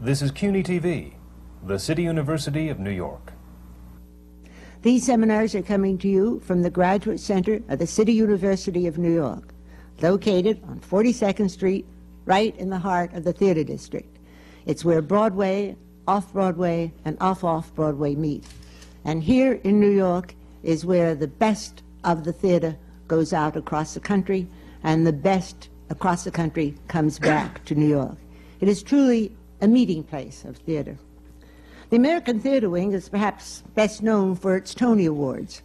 This is CUNY TV, the City University of New York. These seminars are coming to you from the Graduate Center of the City University of New York, located on 42nd Street, right in the heart of the Theater District. It's where Broadway, off-Broadway, and off-Broadway meet. And here in New York is where the best of the theater goes out across the country, and the best across the country comes back to New York. It is truly a meeting place of theater. The American Theater Wing is perhaps best known for its Tony Awards,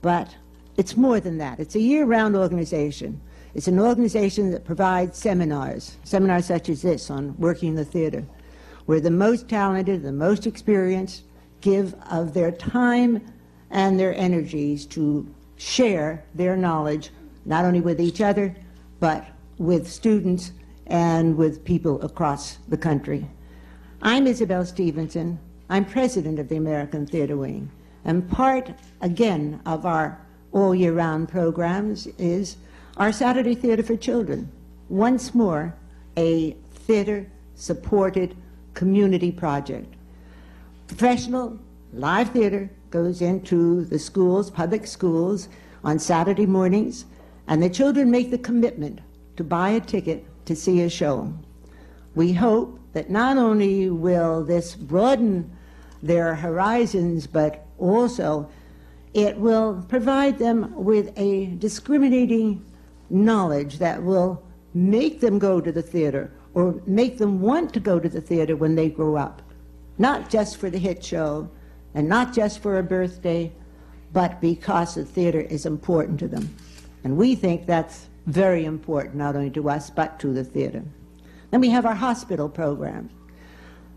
but it's more than that. It's a year-round organization. It's an organization that provides seminars such as this on working the theater, where the most talented, the most experienced give of their time and their energies to share their knowledge, not only with each other, but with students and with people across the country. I'm Isabel Stevenson. I'm president of the American Theater Wing, and part, again, of our all-year-round programs is our Saturday Theater for Children. Once more, a theater-supported community project. Professional live theater goes into the schools, public schools, on Saturday mornings, and the children make the commitment to buy a ticket to see a show. We hope that not only will this broaden their horizons, but also it will provide them with a discriminating knowledge that will make them go to the theater or make them want to go to the theater when they grow up. Not just for the hit show and not just for a birthday, but because the theater is important to them. And we think that's very important, not only to us, but to the theater. Then we have our hospital program.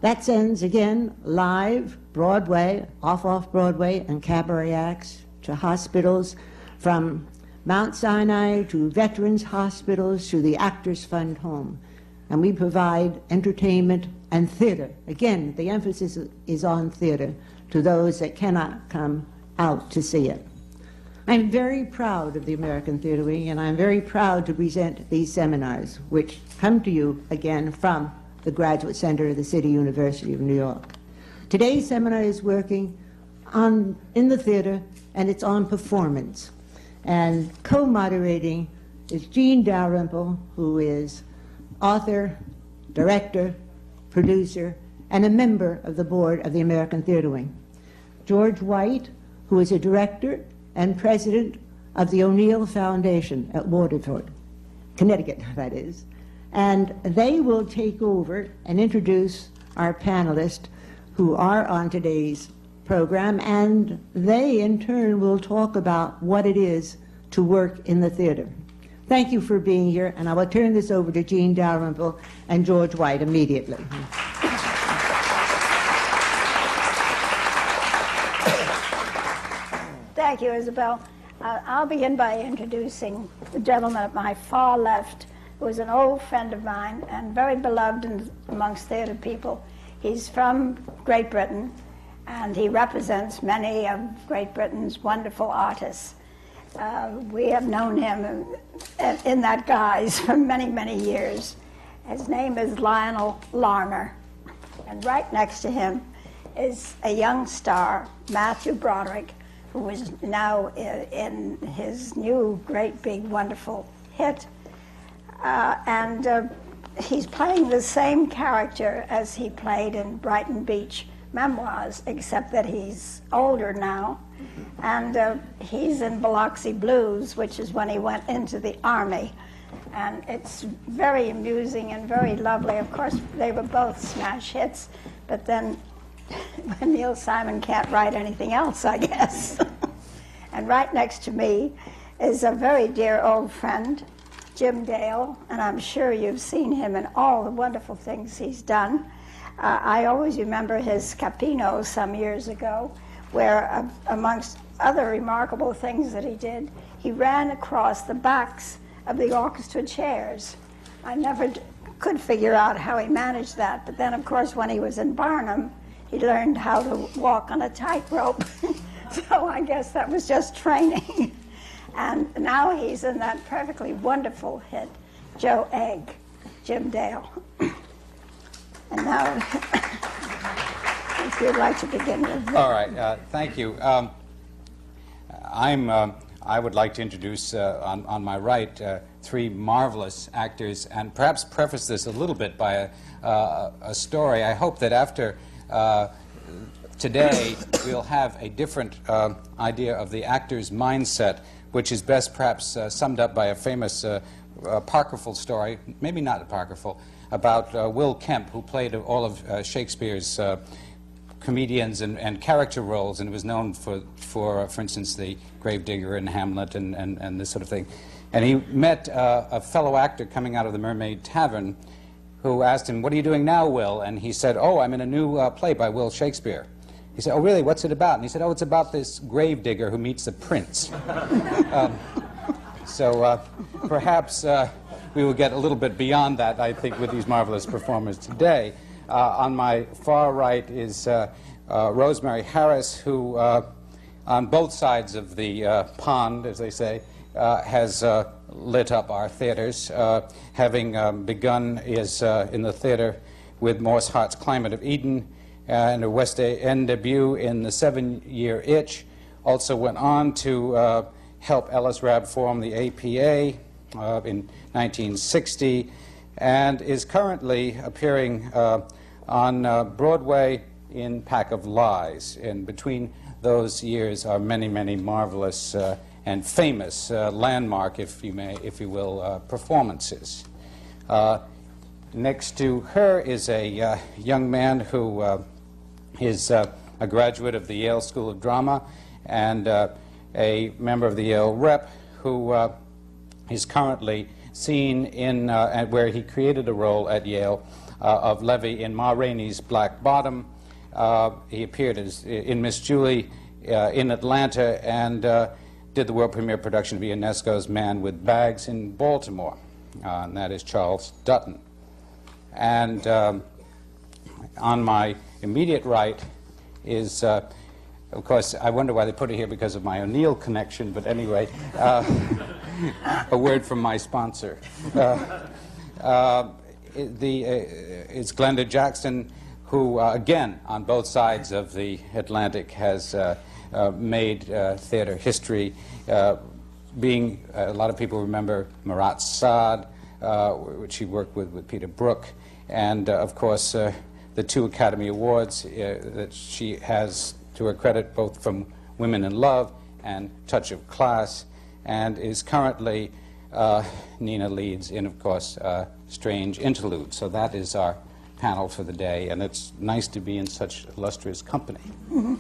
That sends, again, live, Broadway, off-Broadway, and cabaret acts to hospitals, from Mount Sinai to veterans hospitals to the Actors Fund Home. And we provide entertainment and theater. Again, the emphasis is on theater to those that cannot come out to see it. I'm very proud of the American Theater Wing, and I'm very proud to present these seminars, which come to you, again, from the Graduate Center of the City University of New York. Today's seminar is working in the theater, and it's on performance. And co-moderating is Jean Dalrymple, who is author, director, producer, and a member of the board of the American Theater Wing. George White, who is a director and president of the O'Neill Foundation at Waterford, Connecticut, that is. And they will take over and introduce our panelists who are on today's program, and they, in turn, will talk about what it is to work in the theater. Thank you for being here, and I will turn this over to Jean Dalrymple and George White immediately. Thank you, Isabel. I'll begin by introducing the gentleman at my far left, who is an old friend of mine and very beloved amongst theater people. He's from Great Britain, and he represents many of Great Britain's wonderful artists. We have known him in that guise for many, many years. His name is Lionel Larner, and right next to him is a young star, Matthew Broderick, who is now in his new great big wonderful hit. He's playing the same character as he played in Brighton Beach Memoirs, except that he's older now. And he's in Biloxi Blues, which is when he went into the Army. And it's very amusing and very lovely. Of course, they were both smash hits, but then Neil Simon can't write anything else, I guess. And right next to me is a very dear old friend, Jim Dale, and I'm sure you've seen him in all the wonderful things he's done. I always remember his Capino some years ago, where amongst other remarkable things that he did, he ran across the backs of the orchestra chairs. I never could figure out how he managed that, but then of course when he was in Barnum, he learned how to walk on a tightrope. So I guess that was just training. And now he's in that perfectly wonderful hit, Joe Egg, Jim Dale. And now, if you'd like to begin with. All right, thank you. I would like to introduce on my right three marvelous actors, and perhaps preface this a little bit by a story. I hope that after today we'll have a different idea of the actor's mindset, which is best perhaps summed up by a famous apocryphal story, maybe not apocryphal, about Will Kemp, who played all of Shakespeare's comedians and character roles, and was known for instance, the gravedigger in Hamlet and this sort of thing. And he met a fellow actor coming out of the Mermaid Tavern who asked him, "What are you doing now, Will?" And he said, "Oh, I'm in a new play by Will Shakespeare." He said, "Oh, really? What's it about?" And he said, "Oh, it's about this gravedigger who meets a prince." So perhaps we will get a little bit beyond that, I think, with these marvelous performers today. On my far right is Rosemary Harris, who, on both sides of the pond, as they say, has lit up our theaters, having begun in the theater with Morse Hart's Climate of Eden and a West End debut in The 7-Year Itch. Also went on to help Ellis Rabb form the APA in 1960, and is currently appearing on Broadway in Pack of Lies. And between those years are many, many marvelous and famous landmark, if you will, performances. Next to her is a young man who is a graduate of the Yale School of Drama and a member of the Yale Rep, who is currently seen in where he created a role at Yale of Levy in Ma Rainey's Black Bottom. He appeared in Miss Julie in Atlanta and did the world premiere production of Ionesco's Man with Bags in Baltimore, and that is Charles Dutton. And on my immediate right is, of course, I wonder why they put it here because of my O'Neill connection, but anyway, a word from my sponsor. It's Glenda Jackson, who, again, on both sides of the Atlantic, has made theater history, being, a lot of people remember Marat Sade, which she worked with Peter Brook, and, of course, the 2 Academy Awards that she has to her credit, both from Women in Love and Touch of Class, and is currently Nina leads in, of course, Strange Interlude. So that is our panel for the day, and it's nice to be in such illustrious company. Mm-hmm.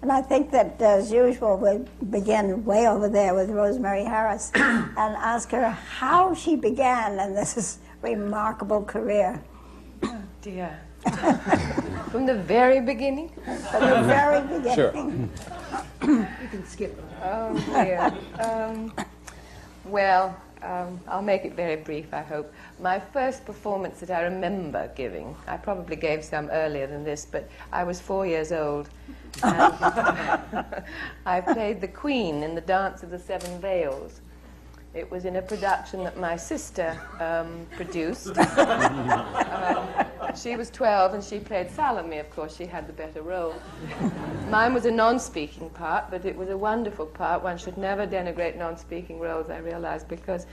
And I think that, as usual, we'll begin way over there with Rosemary Harris and ask her how she began in this remarkable career. Oh, dear. From the very beginning? From the very beginning. Sure. You can skip it. Oh, dear. Well, I'll make it very brief, I hope. My first performance that I remember giving, I probably gave some earlier than this, but I was 4 years old. And I played the Queen in the Dance of the Seven Veils. It was in a production that my sister produced. She was 12 and she played Salome, of course. She had the better role. Mine was a non-speaking part, but it was a wonderful part. One should never denigrate non-speaking roles, I realized, because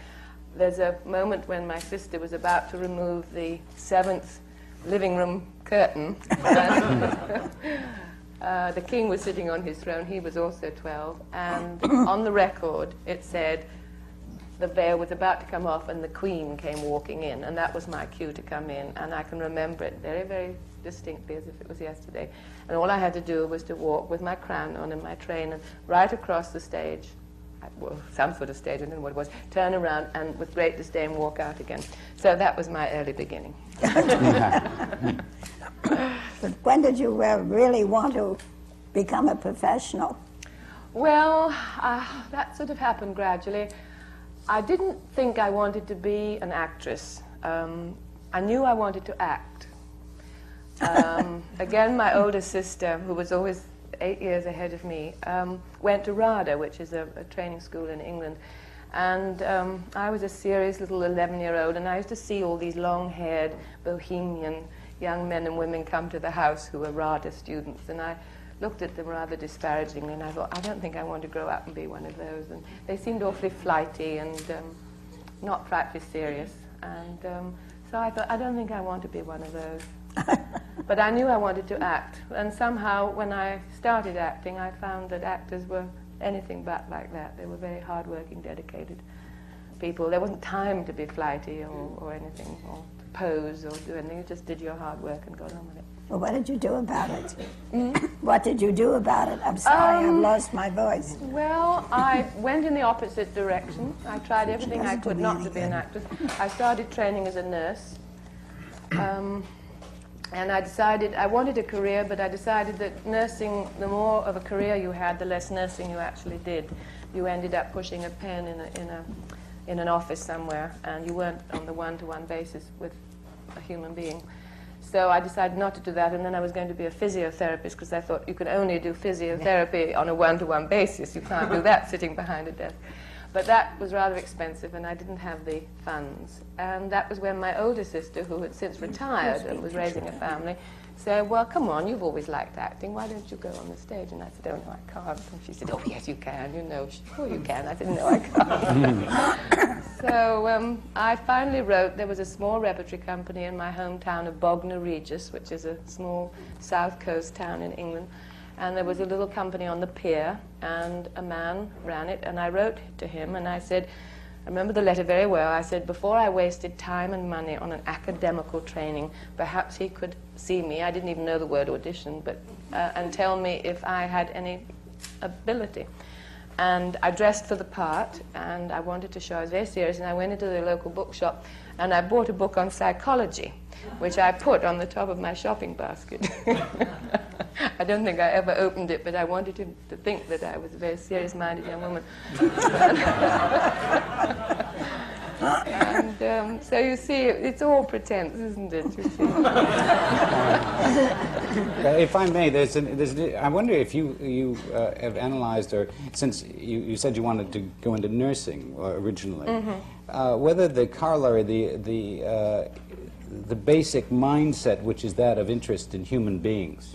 there's a moment when my sister was about to remove the 7th living room curtain. The king was sitting on his throne. He was also 12. And on the record, it said, the veil was about to come off and the Queen came walking in, and that was my cue to come in, and I can remember it very, very distinctly as if it was yesterday. And all I had to do was to walk with my crown on and my train and right across the stage, well, some sort of stage, I don't know what it was, turn around and with great disdain walk out again. So that was my early beginning. But when did you really want to become a professional? Well, that sort of happened gradually. I didn't think I wanted to be an actress. I knew I wanted to act. Again, my older sister, who was always 8 years ahead of me, went to RADA, which is a training school in England. And I was a serious little 11-year-old, and I used to see all these long-haired bohemian young men and women come to the house who were RADA students, and I looked at them rather disparagingly, and I thought, I don't think I want to grow up and be one of those. And they seemed awfully flighty and not practically serious. And so I thought, I don't think I want to be one of those. But I knew I wanted to act. And somehow, when I started acting, I found that actors were anything but like that. They were very hard-working, dedicated people. There wasn't time to be flighty or anything, or to pose or do anything. You just did your hard work and got on with it. Well, what did you do about it? What did you do about it? I'm sorry, I've lost my voice. Well, I went in the opposite direction. I tried everything I could not to be an actress. I started training as a nurse. And I decided, I wanted a career, but I decided that nursing, the more of a career you had, the less nursing you actually did. You ended up pushing a pen in an office somewhere, and you weren't on the one-to-one basis with a human being. So I decided not to do that, and then I was going to be a physiotherapist, because I thought you can only do physiotherapy on a one-to-one basis. You can't do that sitting behind a desk. But that was rather expensive, and I didn't have the funds. And that was when my older sister, who had since retired and was raising a family, said, well, come on, you've always liked acting. Why don't you go on the stage? And I said, oh, no, I can't. And she said, oh, yes, you can. You know, sure you can. I said, no, I can't. So I finally wrote. There was a small repertory company in my hometown of Bognor Regis, which is a small south coast town in England. And there was a little company on the pier, and a man ran it, and I wrote to him, and I said, I remember the letter very well. I said, before I wasted time and money on an academical training, perhaps he could see me. I didn't even know the word audition, but and tell me if I had any ability. And I dressed for the part, and I wanted to show I was very serious, and I went into the local bookshop, and I bought a book on psychology, which I put on the top of my shopping basket. I don't think I ever opened it, but I wanted him to think that I was a very serious-minded young woman. And so you see, it's all pretense, isn't it? You see? If I may, I wonder if you have analyzed, or since you said you wanted to go into nursing originally, whether the corollary, the basic mindset, which is that of interest in human beings,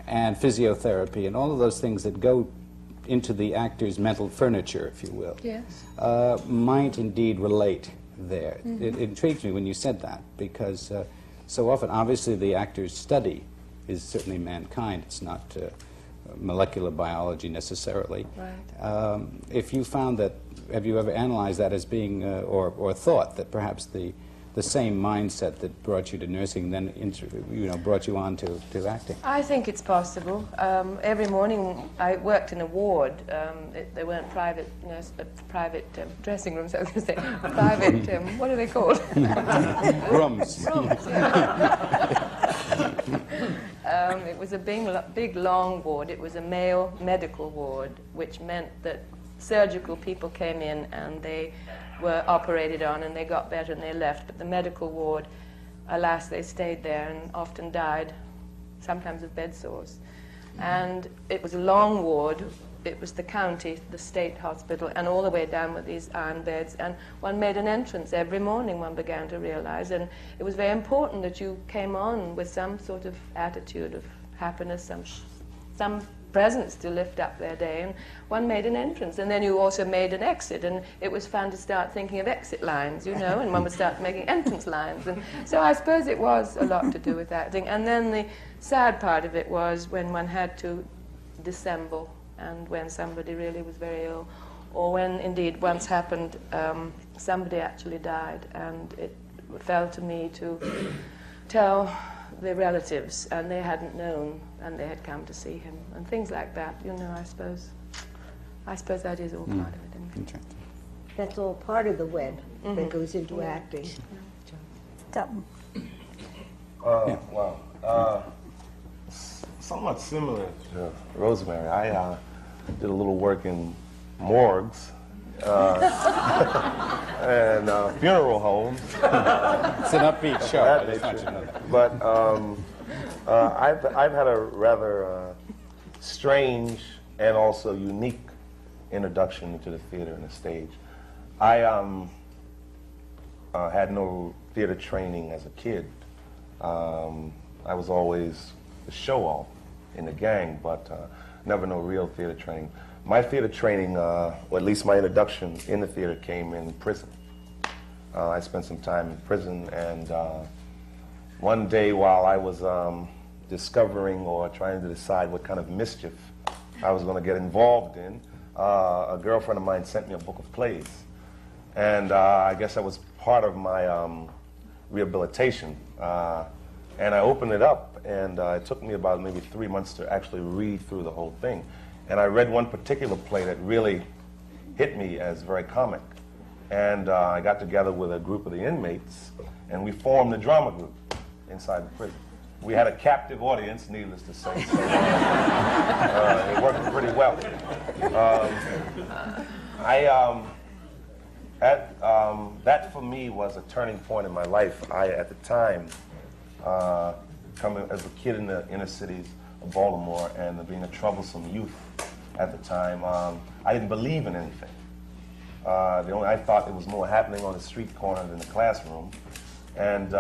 and physiotherapy, and all of those things that go into the actor's mental furniture, if you will, Yes. Might indeed relate there. It intrigues me when you said that, because so often, obviously, the actor's study is certainly mankind. It's not molecular biology necessarily. Right. If you found that, have you ever analyzed that as being, or thought that perhaps the same mindset that brought you to nursing then brought you on to acting? I think it's possible. Every morning I worked in a ward. There weren't private dressing rooms, I was going to say. Private, what are they called? Rooms. Rooms, yeah. It was a big, long ward. It was a male medical ward, which meant that surgical people came in and they were operated on and they got better and they left. But the medical ward, alas, they stayed there and often died, sometimes of bed sores. And it was a long ward. It was the county, the state hospital, and all the way down with these iron beds. And one made an entrance every morning, one began to realize. And it was very important that you came on with some sort of attitude of happiness, some presence to lift up their day, and one made an entrance, and then you also made an exit, and it was fun to start thinking of exit lines, you know, and one would start making entrance lines, and so I suppose it was a lot to do with acting. And then the sad part of it was when one had to dissemble, and when somebody really was very ill, or when indeed once happened, somebody actually died, and it fell to me to tell the relatives, and they hadn't known, and they had come to see him, and things like that. You know, I suppose that is all part of it. Isn't it? That's all part of the web that goes into acting. Dutton. Wow. Somewhat similar to Rosemary. I did a little work in morgues and funeral homes. It's an upbeat show. I just want you to know that. But I've had a rather strange and also unique introduction into the theater and the stage. I had no theater training as a kid. I was always the show-off in the gang, but never no real theater training. My theater training, or at least my introduction in the theater, came in prison. I spent some time in prison, and one day while I was discovering or trying to decide what kind of mischief I was going to get involved in, a girlfriend of mine sent me a book of plays. And I guess that was part of my rehabilitation. And I opened it up, and it took me about maybe 3 months to actually read through the whole thing. And I read one particular play that really hit me as very comic. And I got together with a group of the inmates, and we formed a drama group inside the prison. We had a captive audience, needless to say, so it worked pretty well. That for me was a turning point in my life. At the time, coming as a kid in the inner cities of Baltimore and being a troublesome youth at the time, I didn't believe in anything. I thought it was more happening on the street corner than the classroom. And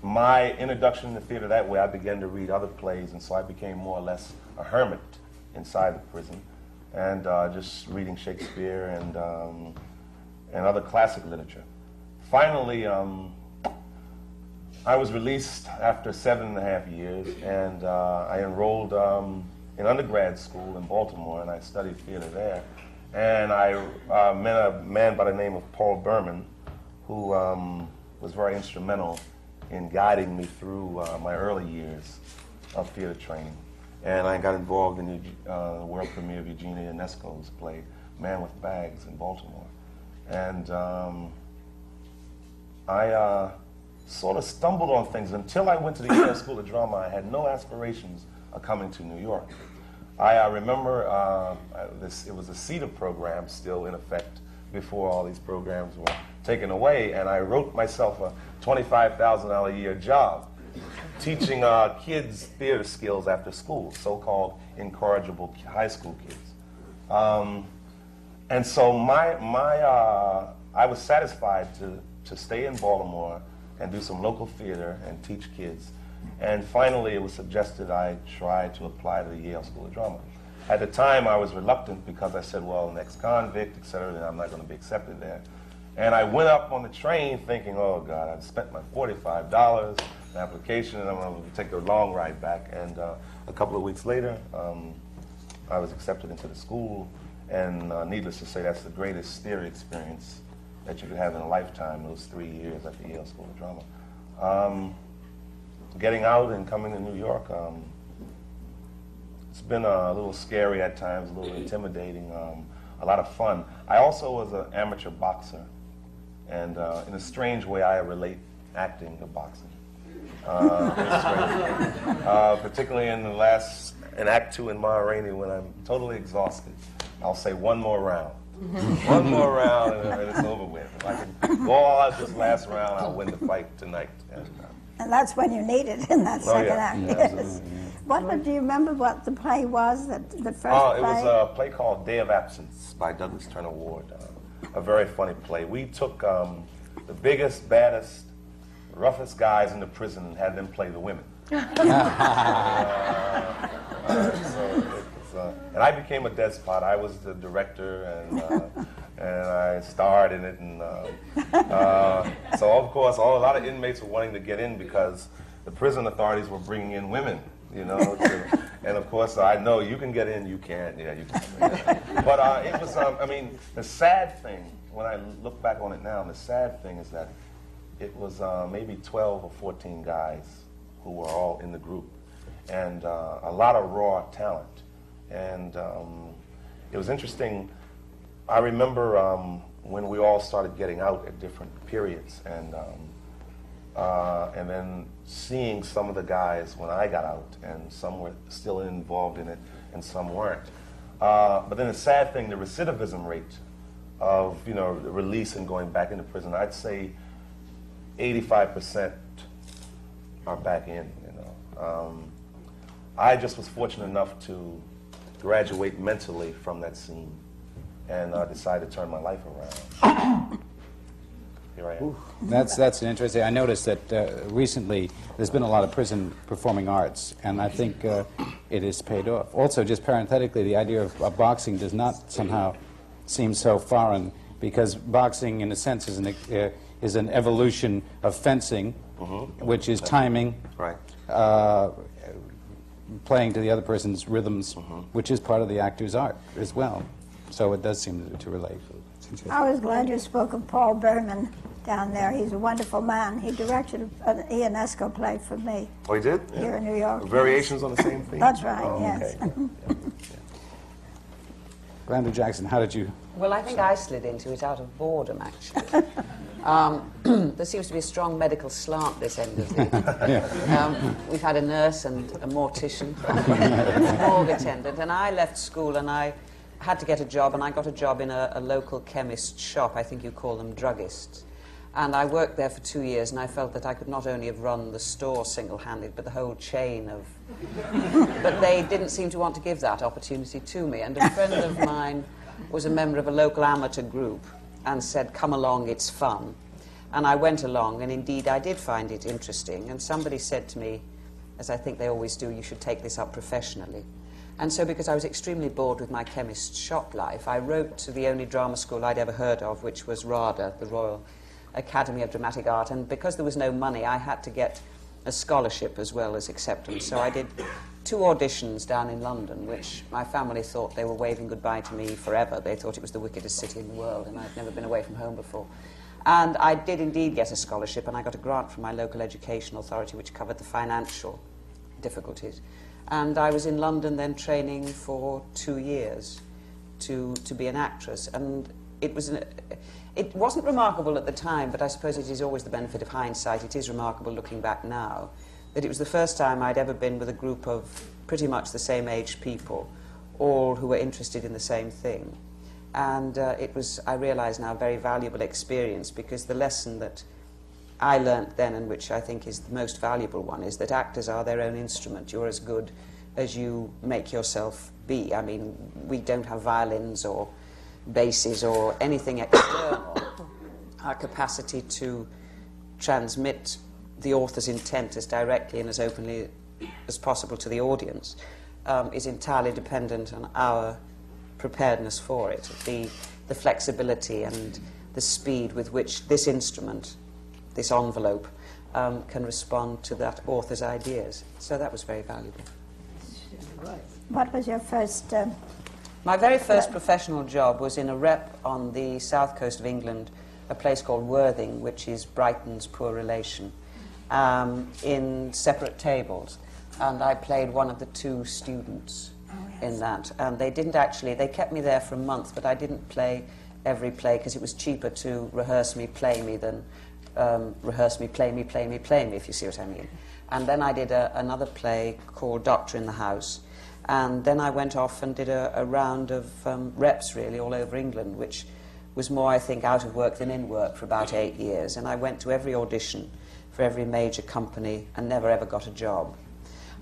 my introduction in the theater that way, I began to read other plays, and so I became more or less a hermit inside the prison, and just reading Shakespeare and other classic literature. Finally, I was released after 7.5 years, and I enrolled in undergrad school in Baltimore, and I studied theater there. And I met a man by the name of Paul Berman, who was very instrumental in guiding me through my early years of theater training. And I got involved in the world premiere of Eugenia Ionesco's play, Man with Bags, in Baltimore. And I sort of stumbled on things. Until I went to the Yale School of Drama, I had no aspirations of coming to New York. I remember it was a CETA program still in effect before all these programs were taken away, and I wrote myself a $25,000 a year job teaching kids theater skills after school, so-called incorrigible high school kids. And so I was satisfied to stay in Baltimore and do some local theater and teach kids. And finally, it was suggested I try to apply to the Yale School of Drama. At the time, I was reluctant because I said, well, an ex-convict, et cetera, and I'm not going to be accepted there. And I went up on the train thinking, oh, God, I've spent my $45 in application, and I'm going to take a long ride back. And a couple of weeks later, I was accepted into the school. And needless to say, that's the greatest theater experience that you could have in a lifetime, those 3 years at the Yale School of Drama. Getting out and coming to New York, it's been a little scary at times, a little intimidating, a lot of fun. I also was an amateur boxer, and in a strange way, I relate acting to boxing. Particularly in Act 2 in Rainey, when I'm totally exhausted, I'll say one more round. One more round, and it's over with. If I can go all out this last round, I'll win the fight tonight. And that's when you need it in that second act. Yeah, Yes. absolutely. Do you remember what the play was, the first play? It was a play called Day of Absence by Douglas Turner Ward. A very funny play. We took the biggest, baddest, roughest guys in the prison and had them play the women. And I became a despot. I was the director, and I starred in it. And so, of course, a lot of inmates were wanting to get in because the prison authorities were bringing in women, you know. And, of course, I know you can get in, you can't. Yeah, you can. But it was, I mean, the sad thing, when I look back on it now, the sad thing is that it was maybe 12 or 14 guys who were all in the group, and a lot of raw talent. And it was interesting. I remember when we all started getting out at different periods, and then seeing some of the guys when I got out, and some were still involved in it, and some weren't. But then the sad thing, the recidivism rate of the release and going back into prison, I'd say 85% are back in. I just was fortunate enough to graduate mentally from that scene and decide to turn my life around. here I am. That's an interesting. I noticed that recently there's been a lot of prison performing arts, and I think it has paid off. Also, just parenthetically, the idea of boxing does not somehow seem so foreign, because boxing, in a sense, is an evolution of fencing, which is timing, Right. playing to the other person's rhythms, which is part of the actor's art as well. So it does seem to relate. I was glad you spoke of Paul Berman down there. He's a wonderful man. He directed an Ionesco play for me Oh, he did? here in New York. Variations on the same theme? That's right, Oh, yes. okay. Glenda Jackson, how did you... Well, I think I slid into it out of boredom, actually. There seems to be a strong medical slant this end of the... we've had a nurse and a mortician, a morgue attendant, and I left school and I had to get a job, and I got a job in a local chemist shop. I think you call them druggists. And I worked there for 2 years, and I felt that I could not only have run the store single-handed, but the whole chain of... But they didn't seem to want to give that opportunity to me. And a friend of mine was a member of a local amateur group and said, come along, it's fun. And I went along, and indeed I did find it interesting. And somebody said to me, as I think they always do, you should take this up professionally. And so, because I was extremely bored with my chemist shop life, I wrote to the only drama school I'd ever heard of, which was RADA, the Royal Academy of Dramatic Art. And because there was no money, I had to get a scholarship as well as acceptance. So I did 2 auditions down in London, which my family thought they were waving goodbye to me forever. They thought it was the wickedest city in the world, and I'd never been away from home before. And I did indeed get a scholarship, and I got a grant from my local education authority, which covered the financial difficulties. And I was in London then training for 2 years to be an actress. And it wasn't remarkable at the time, but I suppose it is always the benefit of hindsight. It is remarkable looking back now, that it was the first time I'd ever been with a group of pretty much the same age people, all who were interested in the same thing. And it was, I realise now, a very valuable experience, because the lesson that I learnt then, and which I think is the most valuable one, is that actors are their own instrument. You're as good as you make yourself be. I mean, we don't have violins or basses or anything external. Our capacity to transmit the author's intent as directly and as openly as possible to the audience is entirely dependent on our preparedness for it, the flexibility and the speed with which this instrument, this envelope, can respond to that author's ideas. So that was very valuable. What was your first... My very first professional job was in a rep on the south coast of England, a place called Worthing, which is Brighton's poor relation, in separate tables. And I played one of the 2 students in that. And they didn't actually, they kept me there for a month, but I didn't play every play because it was cheaper to rehearse me, play me than rehearse me, play me, play me, play me, if you see what I mean. And then I did another play called Doctor in the House. And then I went off and did a round of reps, really, all over England, which was more, I think, out of work than in work for about 8 years. And I went to every audition for every major company and never ever got a job.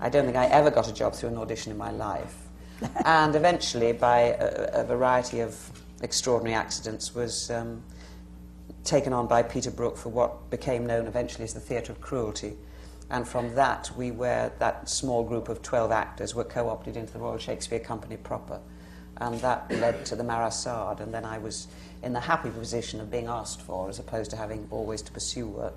I don't think I ever got a job through an audition in my life. And eventually, by a variety of extraordinary accidents, was taken on by Peter Brook for what became known eventually as the Theatre of Cruelty. And from that, that small group of 12 actors were co-opted into the Royal Shakespeare Company proper. And that led to the Marassade, and then I was in the happy position of being asked for, as opposed to having always to pursue work.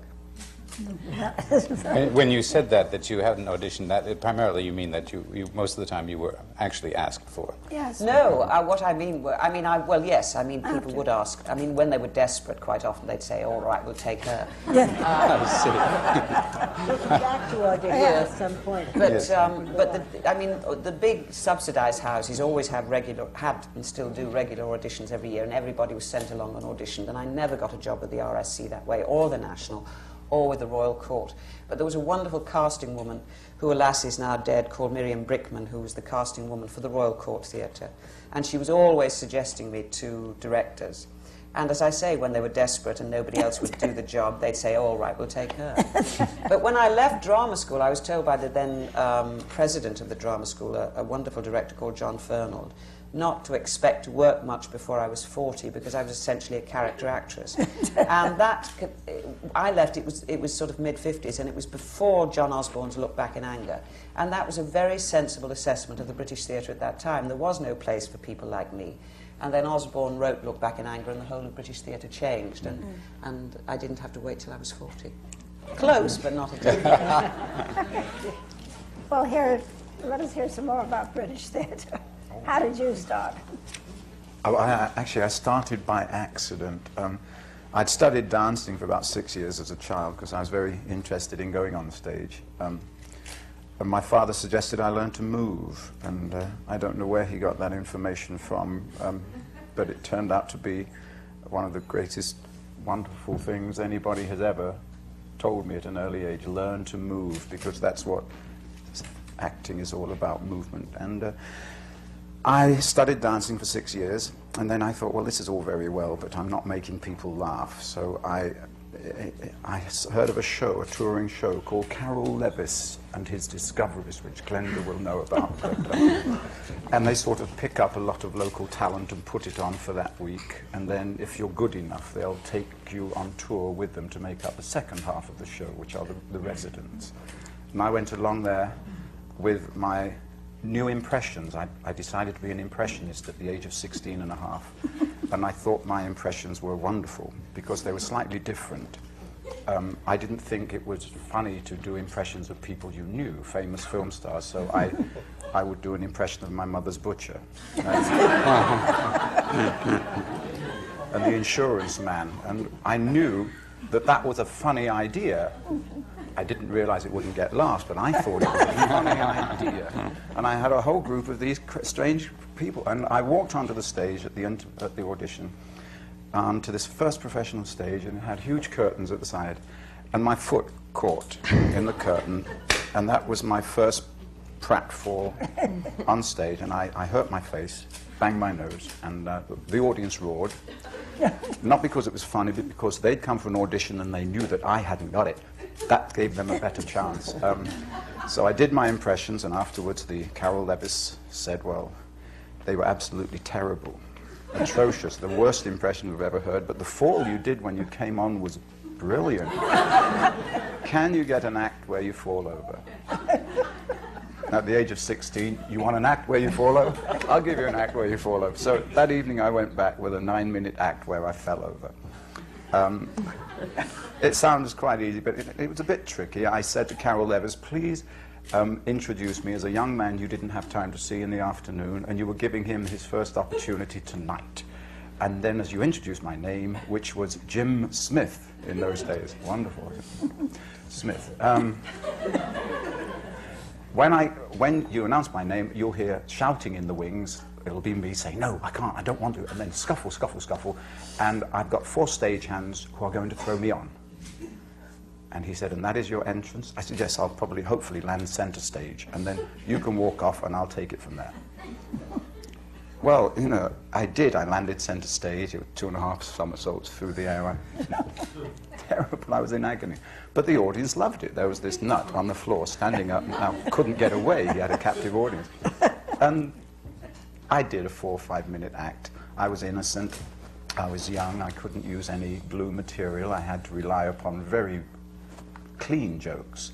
And when you said that you hadn't auditioned, that primarily you mean that you most of the time you were actually asked for. Yes. No, what I mean, well, yes, I mean, people would ask. I mean, when they were desperate, quite often they'd say, all right, we'll take her. We'll come back to audition at some point. But, Yes. The big subsidised houses always had and still do regular auditions every year, and everybody was sent along and auditioned, and I never got a job with the RSC that way, or the National, or with the Royal Court. But there was a wonderful casting woman, who alas is now dead, called Miriam Brickman, who was the casting woman for the Royal Court Theatre. And she was always suggesting me to directors. And as I say, when they were desperate and nobody else would do the job, they'd say, all right, we'll take her. But when I left drama school, I was told by the then president of the drama school, a wonderful director called John Fernald, not to expect to work much before I was 40 because I was essentially a character actress. And that, I left, it was sort of mid-50s, and it was before John Osborne's Look Back in Anger. And that was a very sensible assessment of the British theatre at that time. There was no place for people like me. And then Osborne wrote Look Back in Anger, and the whole of British theatre changed, and I didn't have to wait till I was 40. Close, but not exactly. Well, let us hear some more about British theatre. How did you start? Actually, I started by accident. I'd studied dancing for about 6 years as a child because I was very interested in going on stage. And my father suggested I learn to move, and I don't know where he got that information from, but it turned out to be one of the greatest wonderful things anybody has ever told me at an early age. Learn to move, because that's what acting is all about, movement. And I studied dancing for 6 years, and then I thought, well, this is all very well, but I'm not making people laugh. So I heard of a show, a touring show called Carol Levis and His Discoveries, which Glenda will know about. And they sort of pick up a lot of local talent and put it on for that week. And then if you're good enough, they'll take you on tour with them to make up the second half of the show, which are the residents. And I went along there with my new impressions. I decided to be an impressionist at the age of 16 and a half. And I thought my impressions were wonderful because they were slightly different. I didn't think it was funny to do impressions of people you knew, famous film stars, so I would do an impression of my mother's butcher. And the insurance man. And I knew that that was a funny idea. I didn't realize it wouldn't get laughs, but I thought it was a funny idea. And I had a whole group of these strange people, and I walked onto the stage at the audition, to this first professional stage, and it had huge curtains at the side, and my foot caught in the curtain, and that was my first pratfall on stage, and I hurt my face, banged my nose, and the audience roared. Not because it was funny, but because they'd come for an audition and they knew that I hadn't got it. That gave them a better chance. So I did my impressions, and afterwards the Carol Levis said, well, they were absolutely terrible, atrocious, the worst impression we've ever heard, but the fall you did when you came on was brilliant. Can you get an act where you fall over? At the age of 16, you want an act where you fall over? I'll give you an act where you fall over. So that evening I went back with a 9-minute act where I fell over. It sounds quite easy, but it was a bit tricky. I said to Carol Levis, please introduce me as a young man you didn't have time to see in the afternoon, and you were giving him his first opportunity tonight. And then as you introduced my name, which was Jim Smith in those days. Wonderful. Smith. When you announce my name, you'll hear shouting in the wings. It'll be me saying, no, I can't, I don't want to, and then scuffle, scuffle, scuffle, and I've got 4 stagehands who are going to throw me on. And he said, and that is your entrance? I said, yes, I'll probably, hopefully land center stage, and then you can walk off and I'll take it from there. Well, you know, I did. I landed center stage. It was 2.5 somersaults through the air. Terrible. I was in agony. But the audience loved it. There was this nut on the floor standing up and now couldn't get away. He had a captive audience. And I did a 4 or 5 minute act. I was innocent. I was young. I couldn't use any blue material. I had to rely upon very clean jokes,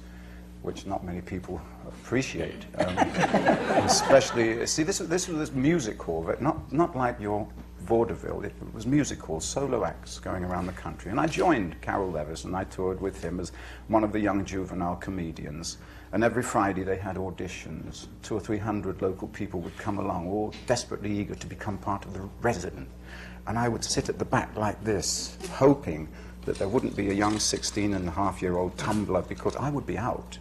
which not many people appreciate. Especially, see, this was this music hall, but not like your vaudeville. It was music hall, solo acts going around the country. And I joined Carol Levis, and I toured with him as one of the young juvenile comedians. And every Friday they had auditions. 200 or 300 local people would come along, all desperately eager to become part of the resident. And I would sit at the back like this, hoping that there wouldn't be a young 16-and-a-half-year-old tumbler, because I would be out.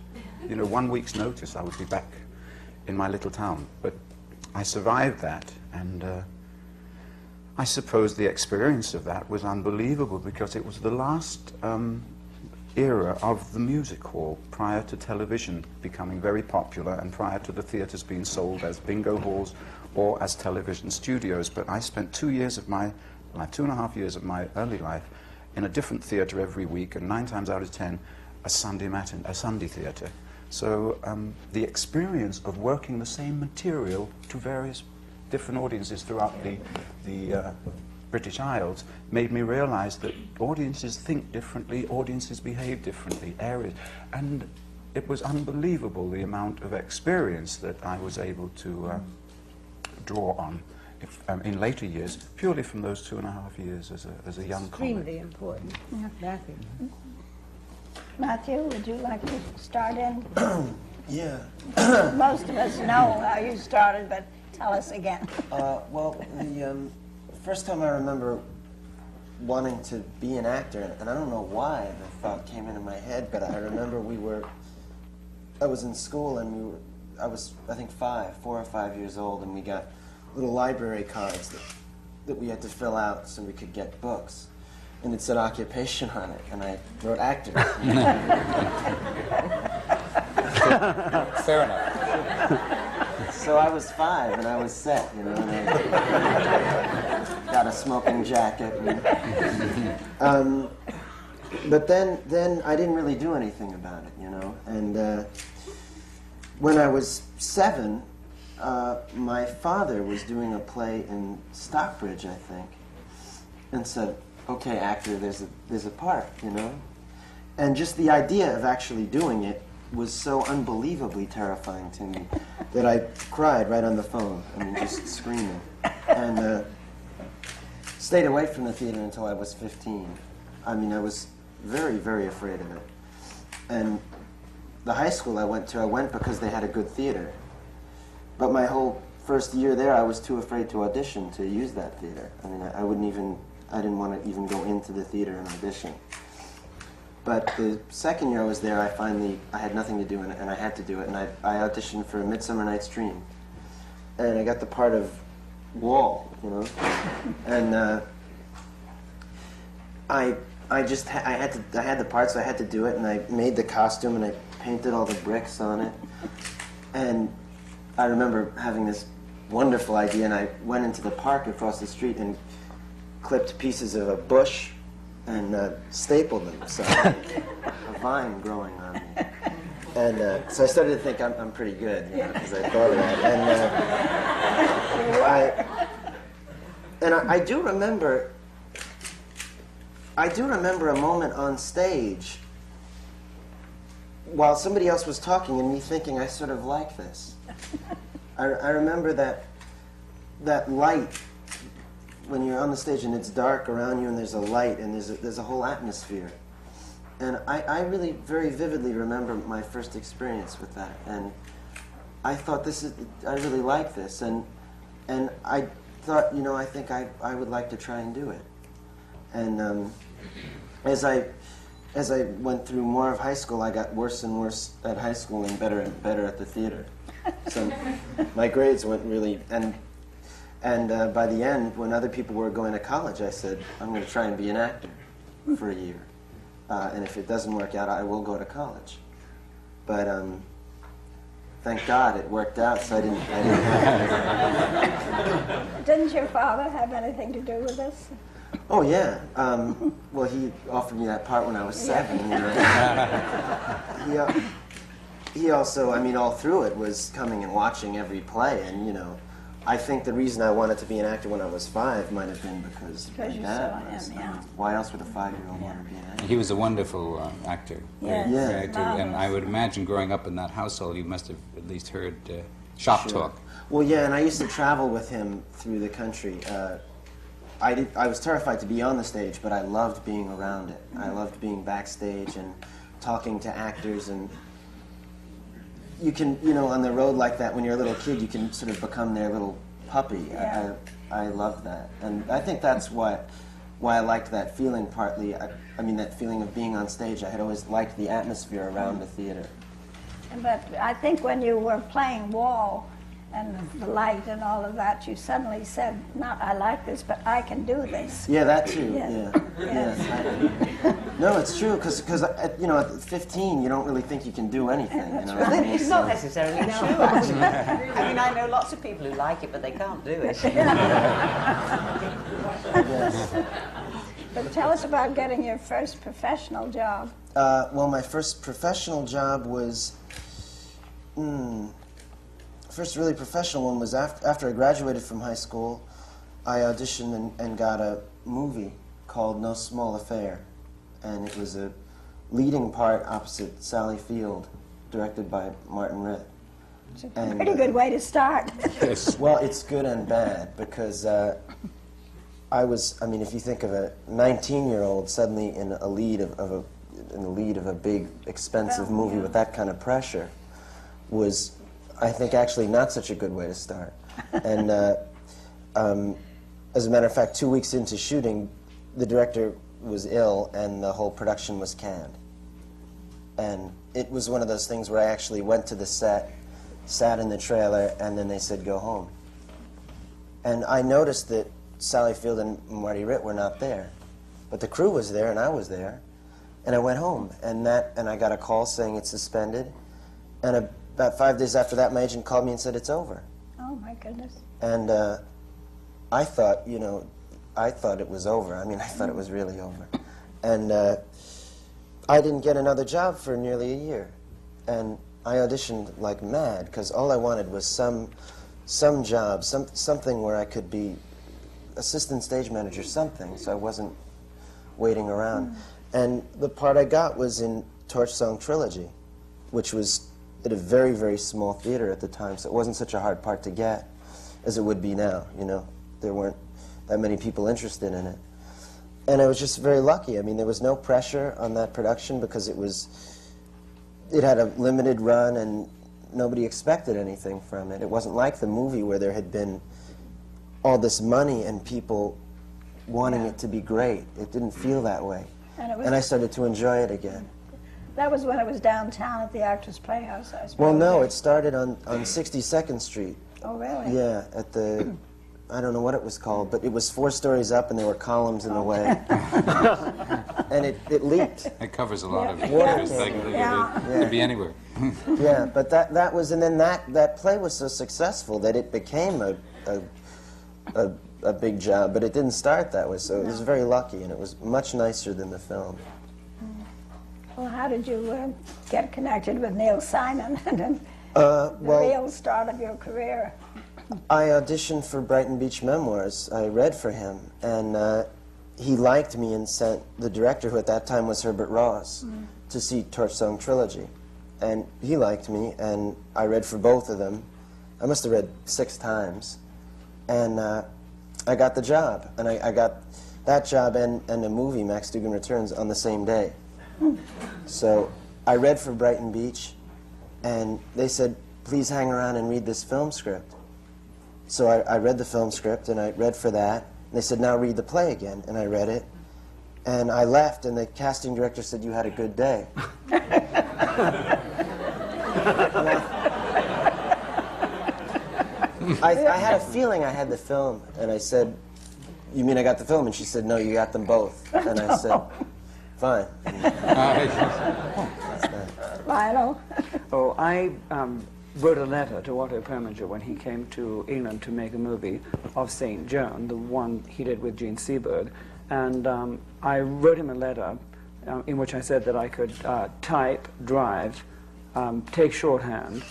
You know, 1 week's notice, I would be back in my little town. But I survived that, and I suppose the experience of that was unbelievable, because it was the last era of the music hall, prior to television becoming very popular and prior to the theatres being sold as bingo halls or as television studios. But I spent 2 years of my life, 2.5 years of my early life, in a different theatre every week, and 9 times out of 10, a Sunday theatre. So the experience of working the same material to various different audiences throughout the British Isles made me realize that audiences think differently, audiences behave differently, areas, and it was unbelievable the amount of experience that I was able to draw on in later years, purely from those 2.5 years as a young comic. Extremely important. Yeah. Matthew. Matthew, would you like to start in? Yeah. Most of us know how you started, but tell us again. Well, the first time I remember wanting to be an actor, and I don't know why the thought came into my head, but I remember I was in school and I was, I think 4 or 5 years old, and we got little library cards that we had to fill out so we could get books. And it said occupation on it, and I wrote actor. Fair enough. So I was 5, and I was set, you know, and I got a smoking jacket. And, but then I didn't really do anything about it, you know. And when I was 7, my father was doing a play in Stockbridge, I think, and said, "Okay, actor, there's a part, you know." And just the idea of actually doing it was so unbelievably terrifying to me that I cried right on the phone. I mean, just screaming. And stayed away from the theater until I was 15. I mean, I was very, very afraid of it. And the high school I went because they had a good theater. But my whole first year there, I was too afraid to audition to use that theater. I mean, I didn't want to even go into the theater and audition. But the second year I was there, I had nothing to do, and I had to do it. And I auditioned for A Midsummer Night's Dream. And I got the part of Wall, you know. And I had the part, so I had to do it. And I made the costume, and I painted all the bricks on it. And I remember having this wonderful idea, and I went into the park across the street and clipped pieces of a bush and stapled them, so a vine growing on me. And so I started to think I'm pretty good, you know, because I thought of that. And I do remember a moment on stage while somebody else was talking and me thinking, I sort of like this. I remember that light when you're on the stage and it's dark around you and there's a light and there's a whole atmosphere. And I really very vividly remember my first experience with that. And I thought, I really like this. And I thought, you know, I think I would like to try and do it. And as I went through more of high school, I got worse and worse at high school and better at the theater. So my grades went really, and by the end, when other people were going to college, I said, I'm going to try and be an actor for a year. And if it doesn't work out, I will go to college. But thank God it worked out, so I didn't have to. Didn't your father have anything to do with this? Oh, yeah. Well, he offered me that part when I was 7. You know. He also, I mean, all through it was coming and watching every play, and, you know, I think the reason I wanted to be an actor when I was 5 might have been because my you dad saw was. him, yeah. Why else would a 5-year-old want to be an actor? He was a wonderful actor. Yes. Yeah. Great actor. And I would imagine growing up in that household, you must have at least heard shop talk. Well, yeah, and I used to travel with him through the country. I was terrified to be on the stage, but I loved being around it. I loved being backstage and talking to actors, and you can, you know, on the road like that, when you're a little kid, you can sort of become their little puppy. Yeah. I loved that, and I think that's why I liked that feeling partly. I mean, that feeling of being on stage. I had always liked the atmosphere around the theater. But I think when you were playing Wall and the light and all of that, you suddenly said, not I like this, but I can do this. Yeah, that too. Yeah. Yeah. No, it's true, because you know, at 15, you don't really think you can do anything. You know what I mean? It's not necessarily true, actually. I mean, I know lots of people who like it, but they can't do it. Yes. But tell us about getting your first professional job. Well, my first professional job was, first really professional one was after I graduated from high school. I auditioned and got a movie called No Small Affair, and it was a leading part opposite Sally Field, directed by Martin Ritt. It's a pretty good way to start. Well, it's good and bad because I mean, if you think of a 19-year-old suddenly in a lead in the lead of a big, expensive movie with that kind of pressure, was, I think, actually not such a good way to start. And as a matter of fact, 2 weeks into shooting, the director was ill and the whole production was canned. And it was one of those things where I actually went to the set, sat in the trailer, and then they said, go home. And I noticed that Sally Field and Marty Ritt were not there. But the crew was there, and I was there. And I went home, and I got a call saying it's suspended. And about 5 days after that, my agent called me and said, it's over. Oh, my goodness. And I thought, you know, I thought it was over. I mean, I thought it was really over. And I didn't get another job for nearly a year. And I auditioned like mad, because all I wanted was some job, something where I could be assistant stage manager, something, so I wasn't waiting around. And the part I got was in Torch Song Trilogy, which was at a very, very small theater at the time, so it wasn't such a hard part to get as it would be now, you know. There weren't that many people interested in it. And I was just very lucky. I mean, there was no pressure on that production because it had a limited run and nobody expected anything from it. It wasn't like the movie where there had been all this money and people wanting it to be great. It didn't feel that way. And I started to enjoy it again. That was when it was downtown at the Actors Playhouse, I suppose. Well, no, it started on 62nd Street. Oh, really? Yeah, at the, I don't know what it was called, but it was 4 stories up and there were columns in the way. And it leaked. It covers a lot of Yeah. pictures. It could be anywhere. Yeah, but that was, and then that play was so successful that it became a big job, but it didn't start that way, so it was very lucky, and it was much nicer than the film. Well, how did you get connected with Neil Simon and the real start of your career? I auditioned for Brighton Beach Memoirs. I read for him, and he liked me and sent the director, who at that time was Herbert Ross, to see Torch Song Trilogy. And he liked me, and I read for both of them. I must have read 6 times. And I got the job, and I got that job and a movie, Max Dugan Returns, on the same day. So I read for Brighton Beach, and they said, please hang around and read this film script. So I read the film script, and I read for that. And they said, now read the play again, and I read it. And I left, and the casting director said, you had a good day. I had a feeling I had the film, and I said, you mean I got the film? And she said, no, you got them both. And I said, fine. Lionel? Oh, I wrote a letter to Otto Preminger when he came to England to make a movie of St. Joan, the one he did with Gene Seberg. And I wrote him a letter in which I said that I could type, drive, take shorthand,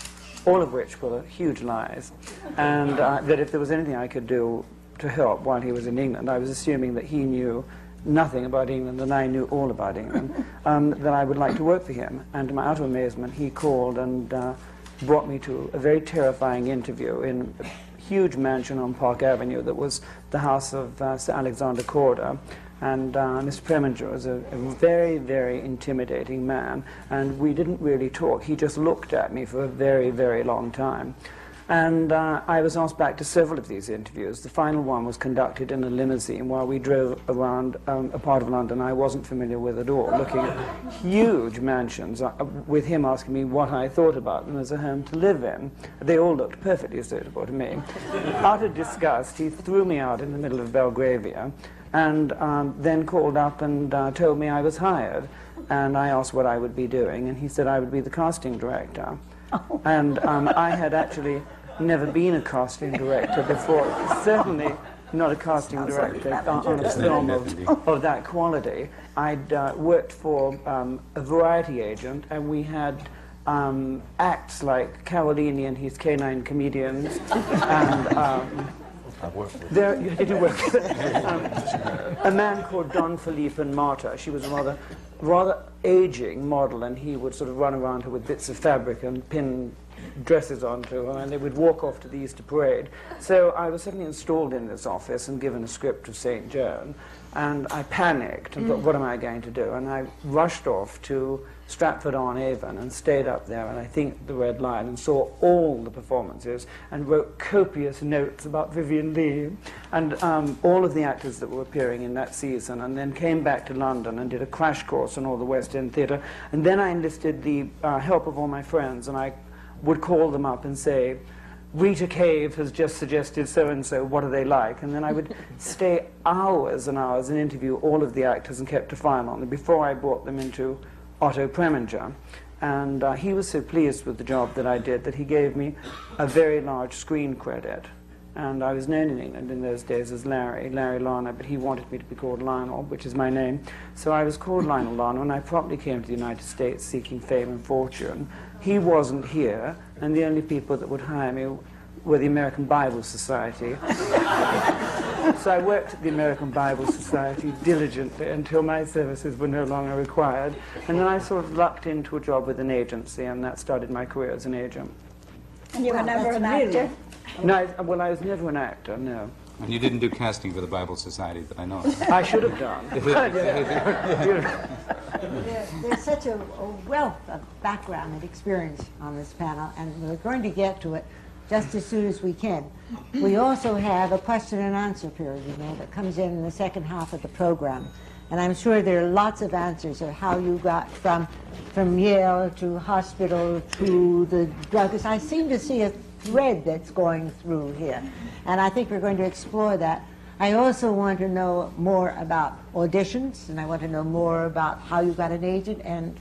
all of which were huge lies, and that if there was anything I could do to help while he was in England, I was assuming that he knew nothing about England and I knew all about England, that I would like to work for him. And to my utter amazement, he called and brought me to a very terrifying interview in a huge mansion on Park Avenue that was the house of Sir Alexander Corder. And Mr. Preminger was a very, very intimidating man, and we didn't really talk. He just looked at me for a very, very long time. And I was asked back to several of these interviews. The final one was conducted in a limousine while we drove around a part of London I wasn't familiar with at all, looking at huge mansions, with him asking me what I thought about them as a home to live in. They all looked perfectly suitable to me. Out of disgust, he threw me out in the middle of Belgravia, and then called up and told me I was hired. And I asked what I would be doing, and he said I would be the casting director. Oh. And I had actually never been a casting director before, certainly not a casting director on a film of that quality. I'd worked for a variety agent, and we had acts like Carolini and his Canine Comedians, and did you work with a man called Don Felipe and Marta. She was a rather aging model, and he would sort of run around her with bits of fabric and pin dresses onto her, and they would walk off to the Easter parade. So I was suddenly installed in this office and given a script of St. Joan, and I panicked and thought, what am I going to do? And I rushed off to Stratford-on-Avon and stayed up there, and I think the Red Lion, and saw all the performances and wrote copious notes about Vivian Leigh and all of the actors that were appearing in that season, and then came back to London and did a crash course on all the West End theatre. And then I enlisted the help of all my friends, and I would call them up and say, Rita Cave has just suggested so-and-so, what are they like? And then I would stay hours and hours and interview all of the actors and kept a file on them before I brought them into Otto Preminger. And he was so pleased with the job that I did that he gave me a very large screen credit. And I was known in England in those days as Larry Larner, but he wanted me to be called Lionel, which is my name. So I was called Lionel Larner, and I promptly came to the United States seeking fame and fortune. He wasn't here, and the only people that would hire me were the American Bible Society. So I worked at the American Bible Society diligently until my services were no longer required. And then I sort of lucked into a job with an agency, and that started my career as an agent. And you were never an actor? No, I was never an actor, no. And you didn't do casting for the Bible Society that I know of. I should have done. There's such a wealth of background and experience on this panel, and we're going to get to it just as soon as we can. We also have a question and answer period, that comes in the second half of the program. And I'm sure there are lots of answers of how you got from Yale to hospital to the druggist. I seem to see a thread that's going through here, and I think we're going to explore that. I also want to know more about auditions, and I want to know more about how you got an agent. And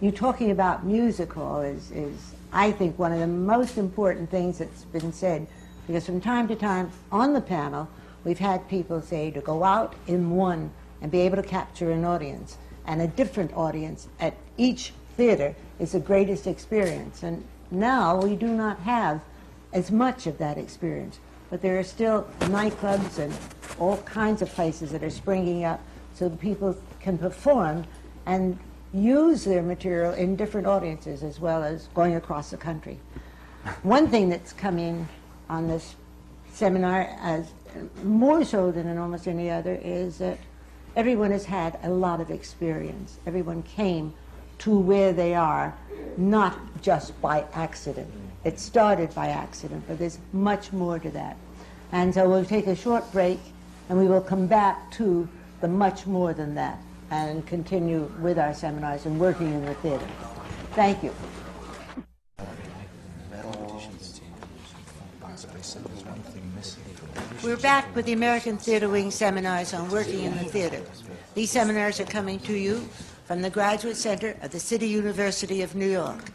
you talking about musical is I think, one of the most important things that's been said, because from time to time on the panel, we've had people say to go out in one and be able to capture an audience, and a different audience at each theater is the greatest experience. And now we do not have as much of that experience, but there are still nightclubs and all kinds of places that are springing up so that people can perform and use their material in different audiences as well as going across the country. One thing that's come in on this seminar, as more so than in almost any other, is that everyone has had a lot of experience. Everyone came to where they are, not just by accident. It started by accident, but there's much more to that. And so we'll take a short break, and we will come back to the much more than that, and continue with our seminars and working in the theater. Thank you. We're back with the American Theater Wing seminars on working in the theater. These seminars are coming to you from the Graduate Center of the City University of New York.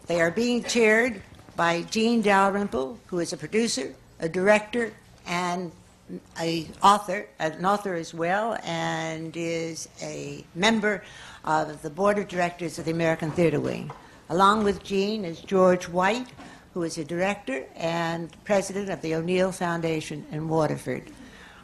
They are being chaired by Jean Dalrymple, who is a producer, a director, and an author as well, and is a member of the Board of Directors of the American Theater Wing. Along with Jean is George White, who is a director and president of the O'Neill Foundation in Waterford.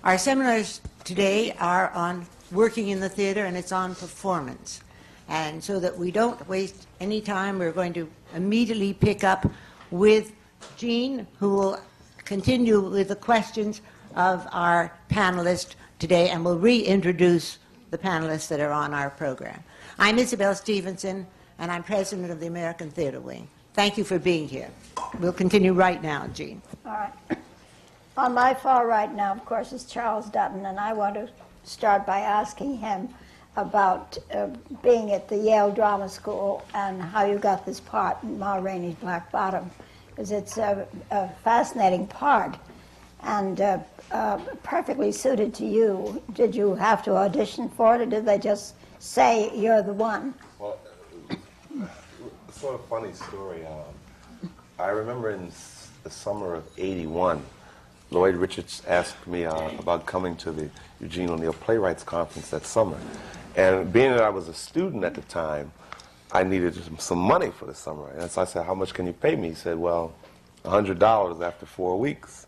Our seminars today are on working in the theater, and it's on performance. And so that we don't waste any time, we're going to immediately pick up with Jean, who will continue with the questions of our panelists today, and will reintroduce the panelists that are on our program. I'm Isabel Stevenson, and I'm president of the American Theater Wing. Thank you for being here. We'll continue right now, Jean. All right. On my far right now, of course, is Charles Dutton, and I want to start by asking him about being at the Yale Drama School and how you got this part in Ma Rainey's Black Bottom, because it's a fascinating part and perfectly suited to you. Did you have to audition for it, or did they just say you're the one? Well, it's sort of a funny story. I remember in the summer of '81, Lloyd Richards asked me about coming to the Eugene O'Neill Playwrights Conference that summer. And being that I was a student at the time, I needed some money for the summer. And so I said, how much can you pay me? He said, well, $100 after 4 weeks.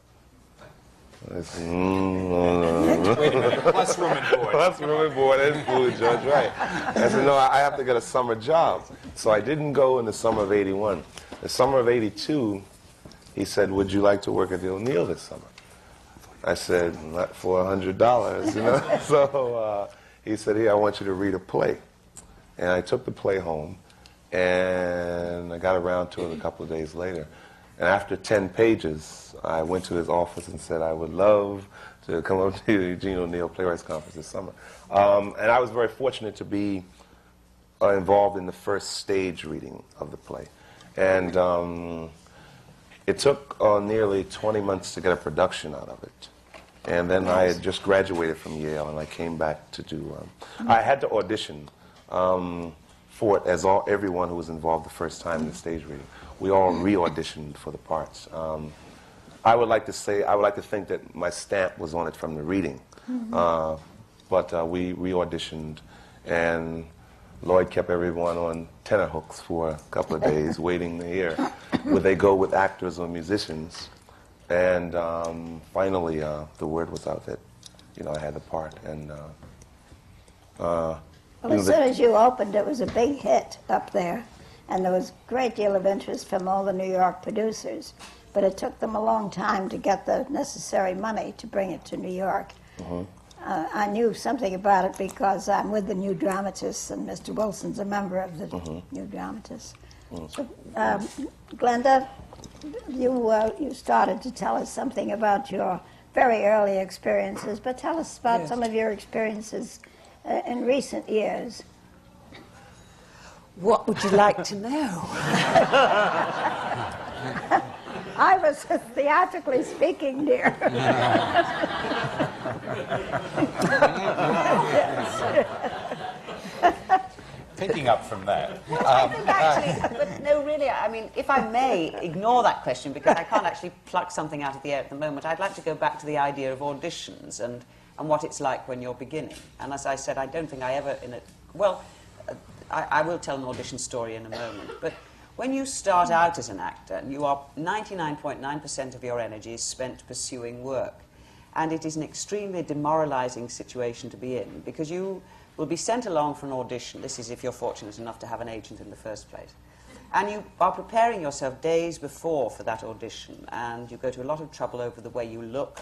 I said, Wait a minute, plus room and board. Plus room and board and food, Judge, right. I said, no, I have to get a summer job. So I didn't go in the summer of '81. The summer of '82, he said, would you like to work at the O'Neill this summer? I said, not for $100, you know. So he said, here, I want you to read a play. And I took the play home, and I got around to it a couple of days later. And after 10 pages, I went to his office and said, I would love to come up to the Eugene O'Neill Playwrights Conference this summer. And I was very fortunate to be involved in the first stage reading of the play. And it took nearly 20 months to get a production out of it. And then I had just graduated from Yale, and I came back to do... I had to audition for it as everyone who was involved the first time in the stage reading. We all re-auditioned for the parts. I would like to think that my stamp was on it from the reading. But we re-auditioned, and Lloyd kept everyone on tenterhooks for a couple of days waiting to hear would they go with actors or musicians. And finally, the word was out that, you know, I had the part. And well, as soon as you opened, it was a big hit up there, and there was a great deal of interest from all the New York producers. But it took them a long time to get the necessary money to bring it to New York. I knew something about it because I'm with the New Dramatists, and Mr. Wilson's a member of the New Dramatists. So, Glenda, you started to tell us something about your very early experiences, but tell us about some of your experiences in recent years. What would you like to know? I was theatrically speaking, dear. Picking up from that. I think actually, but no, really, I mean, if I may ignore that question, because I can't actually pluck something out of the air at the moment, I'd like to go back to the idea of auditions and what it's like when you're beginning. And as I said, I don't think I ever, I will tell an audition story in a moment, but when you start out as an actor, you are 99.9% of your energy is spent pursuing work. And it is an extremely demoralizing situation to be in, because you will be sent along for an audition. This is if you're fortunate enough to have an agent in the first place. And you are preparing yourself days before for that audition, and you go to a lot of trouble over the way you look,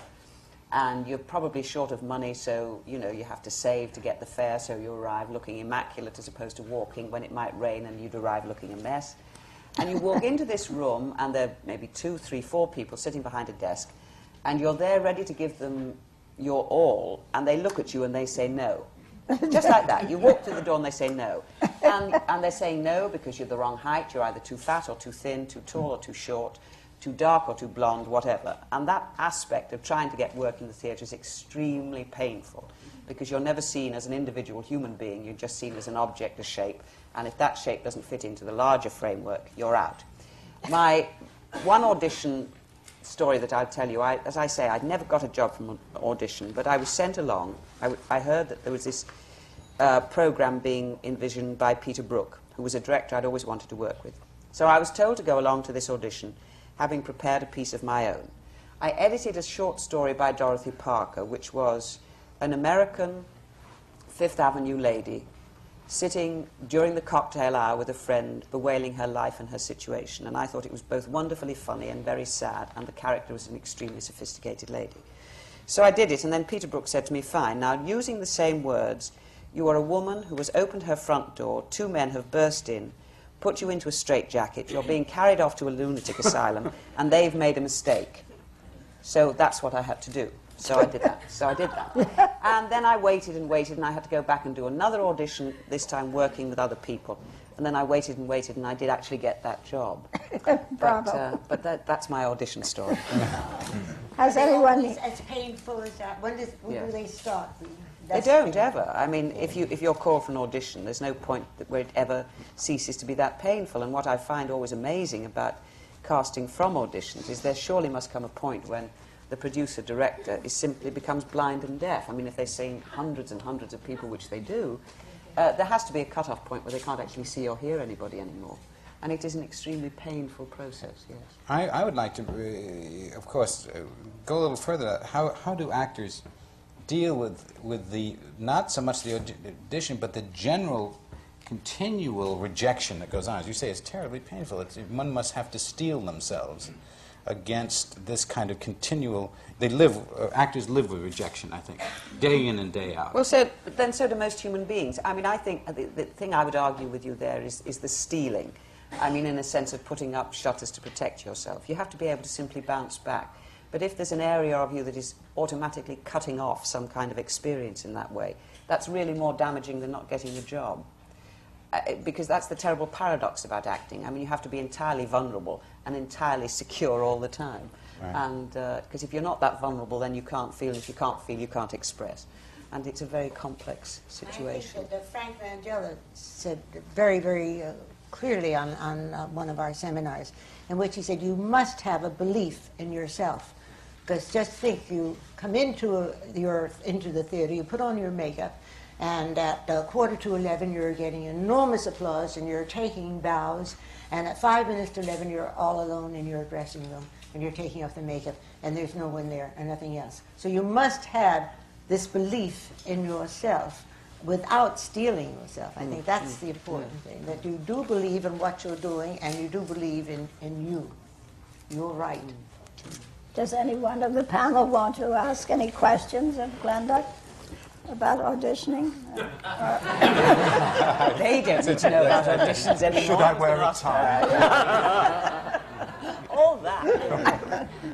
and you're probably short of money, so you know you have to save to get the fare, so you arrive looking immaculate as opposed to walking when it might rain and you'd arrive looking a mess. And you walk into this room, and there are maybe 2, 3, 4 people sitting behind a desk, and you're there ready to give them your all, and they look at you and they say no. Just like that. You walk through the door and they say no. And they're saying no because you're the wrong height, you're either too fat or too thin, too tall or too short, too dark or too blonde, whatever. And that aspect of trying to get work in the theatre is extremely painful, because you're never seen as an individual human being, you're just seen as an object, a shape, and if that shape doesn't fit into the larger framework, you're out. My one audition story that I'll tell you, as I say, I'd never got a job from an audition, but I was sent along. I heard that there was this program being envisioned by Peter Brook, who was a director I'd always wanted to work with. So I was told to go along to this audition, having prepared a piece of my own. I edited a short story by Dorothy Parker, which was an American Fifth Avenue lady sitting during the cocktail hour with a friend, bewailing her life and her situation. And I thought it was both wonderfully funny and very sad, and the character was an extremely sophisticated lady. So I did it, and then Peter Brook said to me, fine, now using the same words, you are a woman who has opened her front door, 2 men have burst in, put you into a straitjacket, you're being carried off to a lunatic asylum, and they've made a mistake. So that's what I had to do. So I did that. And then I waited and waited, and I had to go back and do another audition, this time working with other people. And then I waited, and I did actually get that job. Bravo. But that's my audition story. Has anyone... As painful as that. When do they start? They don't ever. I mean, if you're called for an audition, there's no point where it ever ceases to be that painful. And what I find always amazing about casting from auditions is there surely must come a point when the producer-director simply becomes blind and deaf. I mean, if they're seeing hundreds and hundreds of people, which they do, there has to be a cut-off point where they can't actually see or hear anybody anymore. And it is an extremely painful process, yes. I would like to, of course, go a little further. How do actors deal with the, not so much the audition, but the general continual rejection that goes on? As you say, it's terribly painful. One must have to steel themselves against this kind of continual, actors live with rejection, I think, day in and day out. Well, so do most human beings. I mean, I think the thing I would argue with you there is the stealing. I mean, in a sense of putting up shutters to protect yourself. You have to be able to simply bounce back. But if there's an area of you that is automatically cutting off some kind of experience in that way, that's really more damaging than not getting a job. Because that's the terrible paradox about acting. I mean, you have to be entirely vulnerable and entirely secure all the time. Right. And because if you're not that vulnerable, then you can't feel. If you can't feel, you can't express. And it's a very complex situation. I think that Frank Langella said very, very clearly on one of our seminars, in which he said, you must have a belief in yourself. Because just think, you come into the theater, you put on your makeup, and at 11:15 you're getting enormous applause and you're taking bows, and at 11:05 you're all alone in your dressing room and you're taking off the makeup and there's no one there and nothing else. So you must have this belief in yourself without stealing yourself. I think that's the important thing, that you do believe in what you're doing and you do believe in you. You're right. Does anyone of the panel want to ask any questions of Glenda about auditioning? They don't need to know about auditions anymore. Should I wear a tie? All that.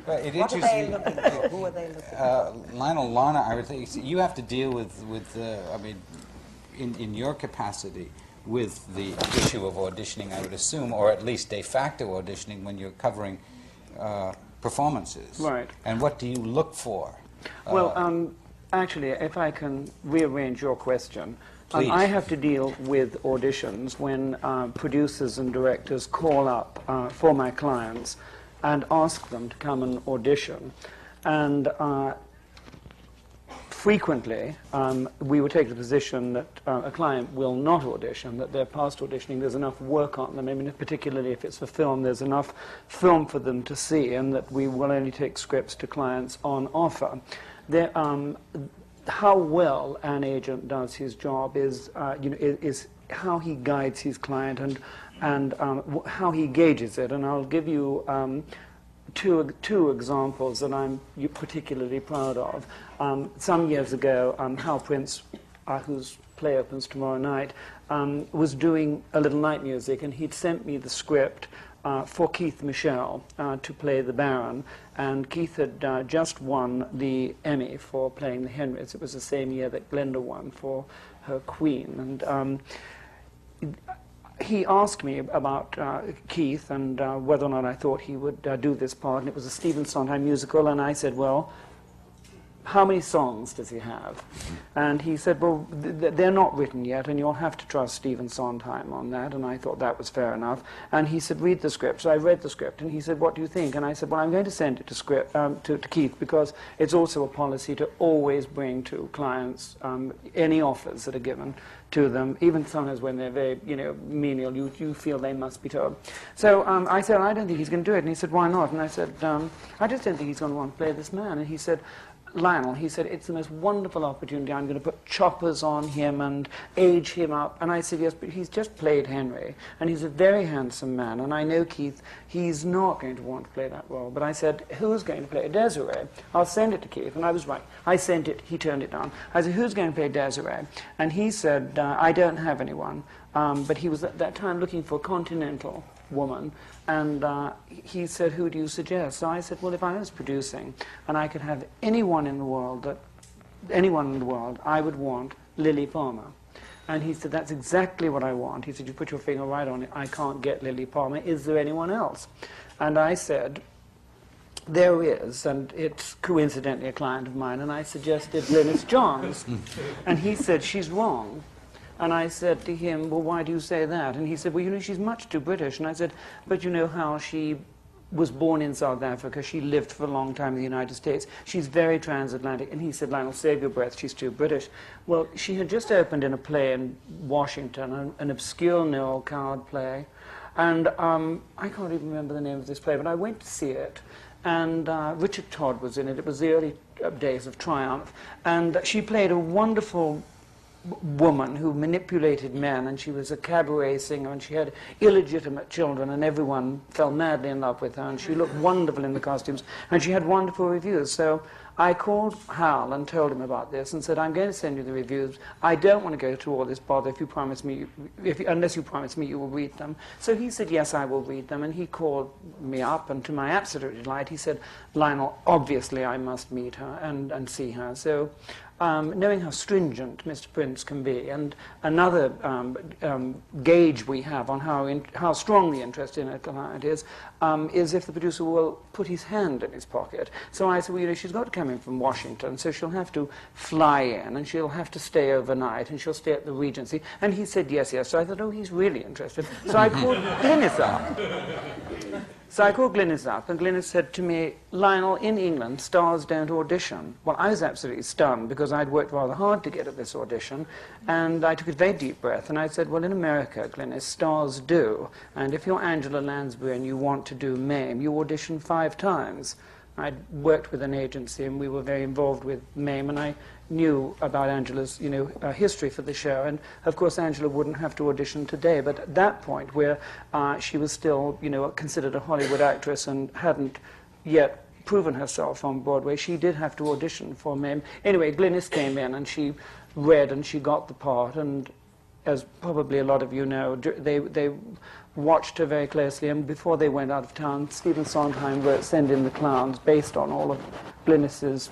Well, What are they looking for? Who are they looking for? Lionel Larner, I would think, you have to deal with I mean, in your capacity, with the issue of auditioning, I would assume, or at least de facto auditioning when you're covering performances. Right. And what do you look for? Well, actually, if I can rearrange your question, Please. I have to deal with auditions when producers and directors call up for my clients and ask them to come and audition. And frequently, we would take the position that a client will not audition, that they're past auditioning, there's enough work on them. I mean, particularly if it's for film, there's enough film for them to see, and that we will only take scripts to clients on offer. How well an agent does his job is how he guides his client and how he gauges it. And I'll give you two examples that I'm particularly proud of. Some years ago, Hal Prince, whose play opens tomorrow night, was doing a little night music, and he'd sent me the script for Keith Michel to play the Baron, and Keith had just won the Emmy for playing the Henrys. It was the same year that Glenda won for her Queen, and he asked me about Keith and whether or not I thought he would do this part, and it was a Stephen Sondheim musical, and I said, well, how many songs does he have? And he said, well, they're not written yet, and you'll have to trust Stephen Sondheim on that. And I thought that was fair enough. And he said, read the script. So I read the script, and he said, what do you think? And I said, well, I'm going to send it to Keith, because it's also a policy to always bring to clients any offers that are given to them, even sometimes when they're very, menial, you feel they must be told. So I said, I don't think he's going to do it. And he said, why not? And I said, I just don't think he's going to want to play this man. And he said, Lionel, he said, it's the most wonderful opportunity. I'm going to put choppers on him and age him up. And I said, yes, but he's just played Henry, and he's a very handsome man. And I know Keith, he's not going to want to play that role. But I said, who's going to play Desiree? I'll send it to Keith. And I was right. I sent it. He turned it down. I said, who's going to play Desiree? And he said, I don't have anyone. But he was at that time looking for a continental woman, and he said, who do you suggest? So I said, well, if I was producing and I could have anyone in the world, I would want Lily Palmer. And he said, that's exactly what I want. He said, you put your finger right on it. I can't get Lily Palmer. Is there anyone else? And I said, there is, and it's coincidentally a client of mine, and I suggested Glynis Johns. And he said, she's wrong. And I said to him, well, why do you say that? And he said, well, she's much too British. And I said, but you know how she was born in South Africa. She lived for a long time in the United States. She's very transatlantic. And he said, Lionel, save your breath, she's too British. Well, she had just opened in a play in Washington, an obscure Noel Coward play. And I can't even remember the name of this play, but I went to see it. And Richard Todd was in it. It was the early days of Triumph. And she played a wonderful woman who manipulated men, and she was a cabaret singer, and she had illegitimate children, and everyone fell madly in love with her, and she looked wonderful in the costumes, and she had wonderful reviews. So I called Hal and told him about this and said, I'm going to send you the reviews. I don't want to go through all this bother if you promise me, unless you promise me you will read them. So he said, yes, I will read them, and he called me up, and to my absolute delight, he said, Lionel, obviously I must meet her and see her. So knowing how stringent Mr. Prince can be, and another gauge we have on how strong the interest in a client is if the producer will put his hand in his pocket. So I said, well, you know, she's got to come in from Washington, so she'll have to fly in, and she'll have to stay overnight, and she'll stay at the Regency. And he said, yes, yes. So I thought, oh, he's really interested. So I called Glynis up. So I called Glynis up, and Glynis said to me, Lionel, in England, stars don't audition. Well, I was absolutely stunned, because I'd worked rather hard to get at this audition, and I took a very deep breath, and I said, well, in America, Glynis, stars do. And if you're Angela Lansbury and you want to do Mame, you audition 5 times. I'd worked with an agency, and we were very involved with Mame, and I knew about Angela's, you know, history for the show. And of course, Angela wouldn't have to audition today, but at that point, where she was still, you know, considered a Hollywood actress and hadn't yet proven herself on Broadway, she did have to audition for Mame. Anyway, Glynis came in, and she read, and she got the part. And as probably a lot of you know, they watched her very closely, and before they went out of town, Stephen Sondheim wrote Send in the Clowns, based on all of Glynis's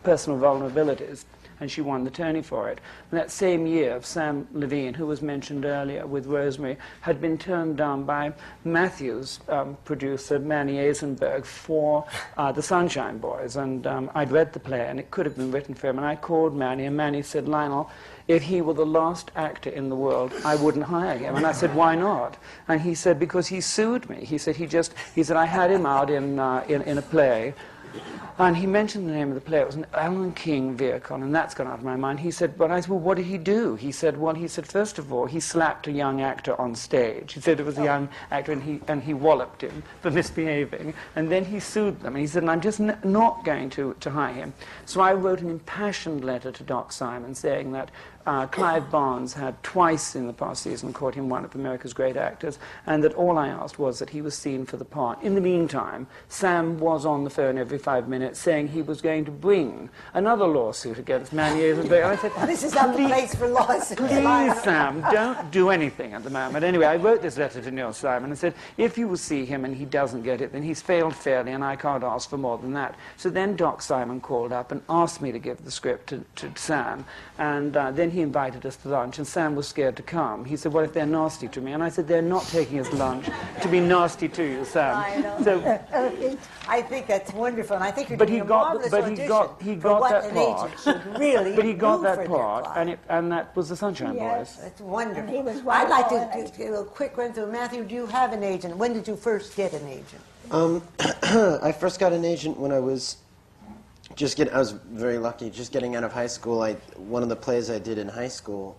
personal vulnerabilities, and she won the Tony for it. And that same year, Sam Levine, who was mentioned earlier with Rosemary, had been turned down by Matthew's producer, Manny Eisenberg, for The Sunshine Boys. And I'd read the play, and it could have been written for him. And I called Manny, and Manny said, Lionel, if he were the last actor in the world, I wouldn't hire him. And I said, why not? And he said, because he sued me. He said, I had him out in a play, and he mentioned the name of the play. It was an Alan King vehicle, and that's gone out of my mind. He said, but I said, well, what did he do? He said, first of all, he slapped a young actor on stage. He said it was a young actor, and he walloped him for misbehaving. And then he sued them, and he said, and I'm just not going to hire him. So I wrote an impassioned letter to Doc Simon saying that Clive Barnes had twice in the past season called him one of America's great actors, and that all I asked was that he was seen for the part. In the meantime, Sam was on the phone every 5 minutes saying he was going to bring another lawsuit against Manny Eisenberg. And I said, this is not the place for lawsuits. Please, Sam, don't do anything at the moment. Anyway, I wrote this letter to Neil Simon and said, if you will see him and he doesn't get it, then he's failed fairly, and I can't ask for more than that. So then Doc Simon called up and asked me to give the script to Sam, and then he invited us to lunch, and Sam was scared to come. He said, well, if they're nasty to me. And I said, they're not taking us lunch to be nasty to you, Sam. I know. So, I think that's wonderful, and I think you're but doing he a got, marvelous but audition he got for what that an part. agent should really But he got do that for their part, client. and that was the Sunshine Yes. Boys. That's wonderful. And he was I'd like wonderful in to it. do a quick run through. Matthew, do you have an agent? When did you first get an agent? I first got an agent when I was I was very lucky, just getting out of high school. One of the plays I did in high school,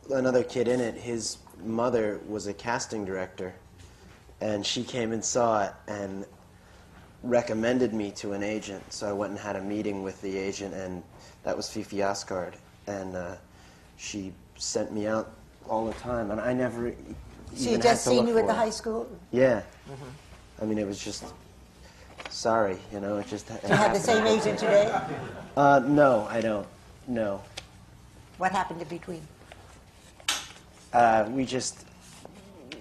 another kid in it, his mother was a casting director, and she came and saw it and recommended me to an agent. So I went and had a meeting with the agent, and that was Fifi Oscard, and she sent me out all the time, and I never She even had had just to seen look you at for the it. high school? Yeah. I mean, it was just, sorry, you know, it just... Do you have the same agent today? No, I don't. No. What happened in between? We just...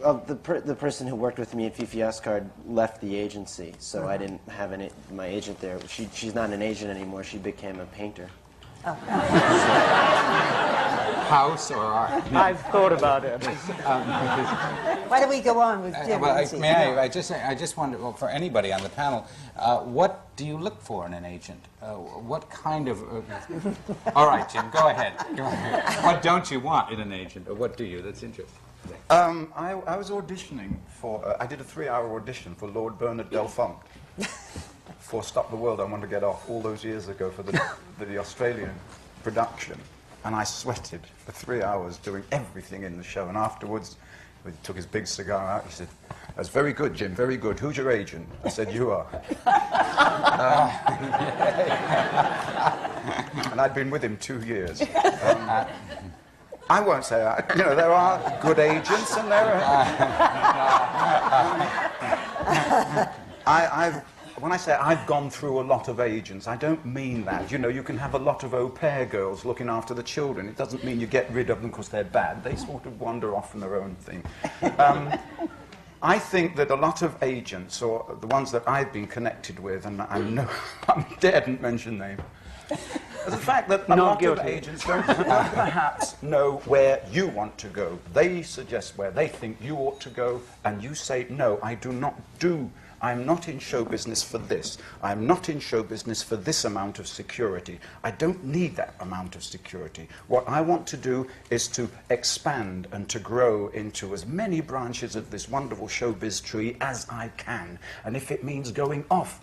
the person who worked with me at Fifi Oscard left the agency, so I didn't have my agent there. She's not an agent anymore. She became a painter. House or art? I've thought about it. Why don't we go on with Jim? Well, and see? I just wonder, well, for anybody on the panel, what do you look for in an agent? What kind of... all right, Jim, go ahead. Go ahead. What don't you want in an agent, or what do you? That's interesting. I was auditioning for, I did a 3-hour audition for Lord Bernard Delfont for Stop the World, I Want to Get Off, all those years ago for the Australian production. And I sweated for 3 hours doing everything in the show. And afterwards, he took his big cigar out. He said, "That's very good, Jim, very good. Who's your agent?" I said, "You are." And I'd been with him 2 years. I won't say that. You know, there are good agents and there are... When I say I've gone through a lot of agents, I don't mean that. You know, you can have a lot of au pair girls looking after the children. It doesn't mean you get rid of them because they're bad. They sort of wander off on their own thing. I think that a lot of agents, or the ones that I've been connected with, and I daren't mention names, the fact that a lot of agents don't perhaps know where you want to go. They suggest where they think you ought to go, and you say, "No, I do not do. I'm not in show business for this. I'm not in show business for this amount of security. I don't need that amount of security. What I want to do is to expand and to grow into as many branches of this wonderful showbiz tree as I can. And if it means going off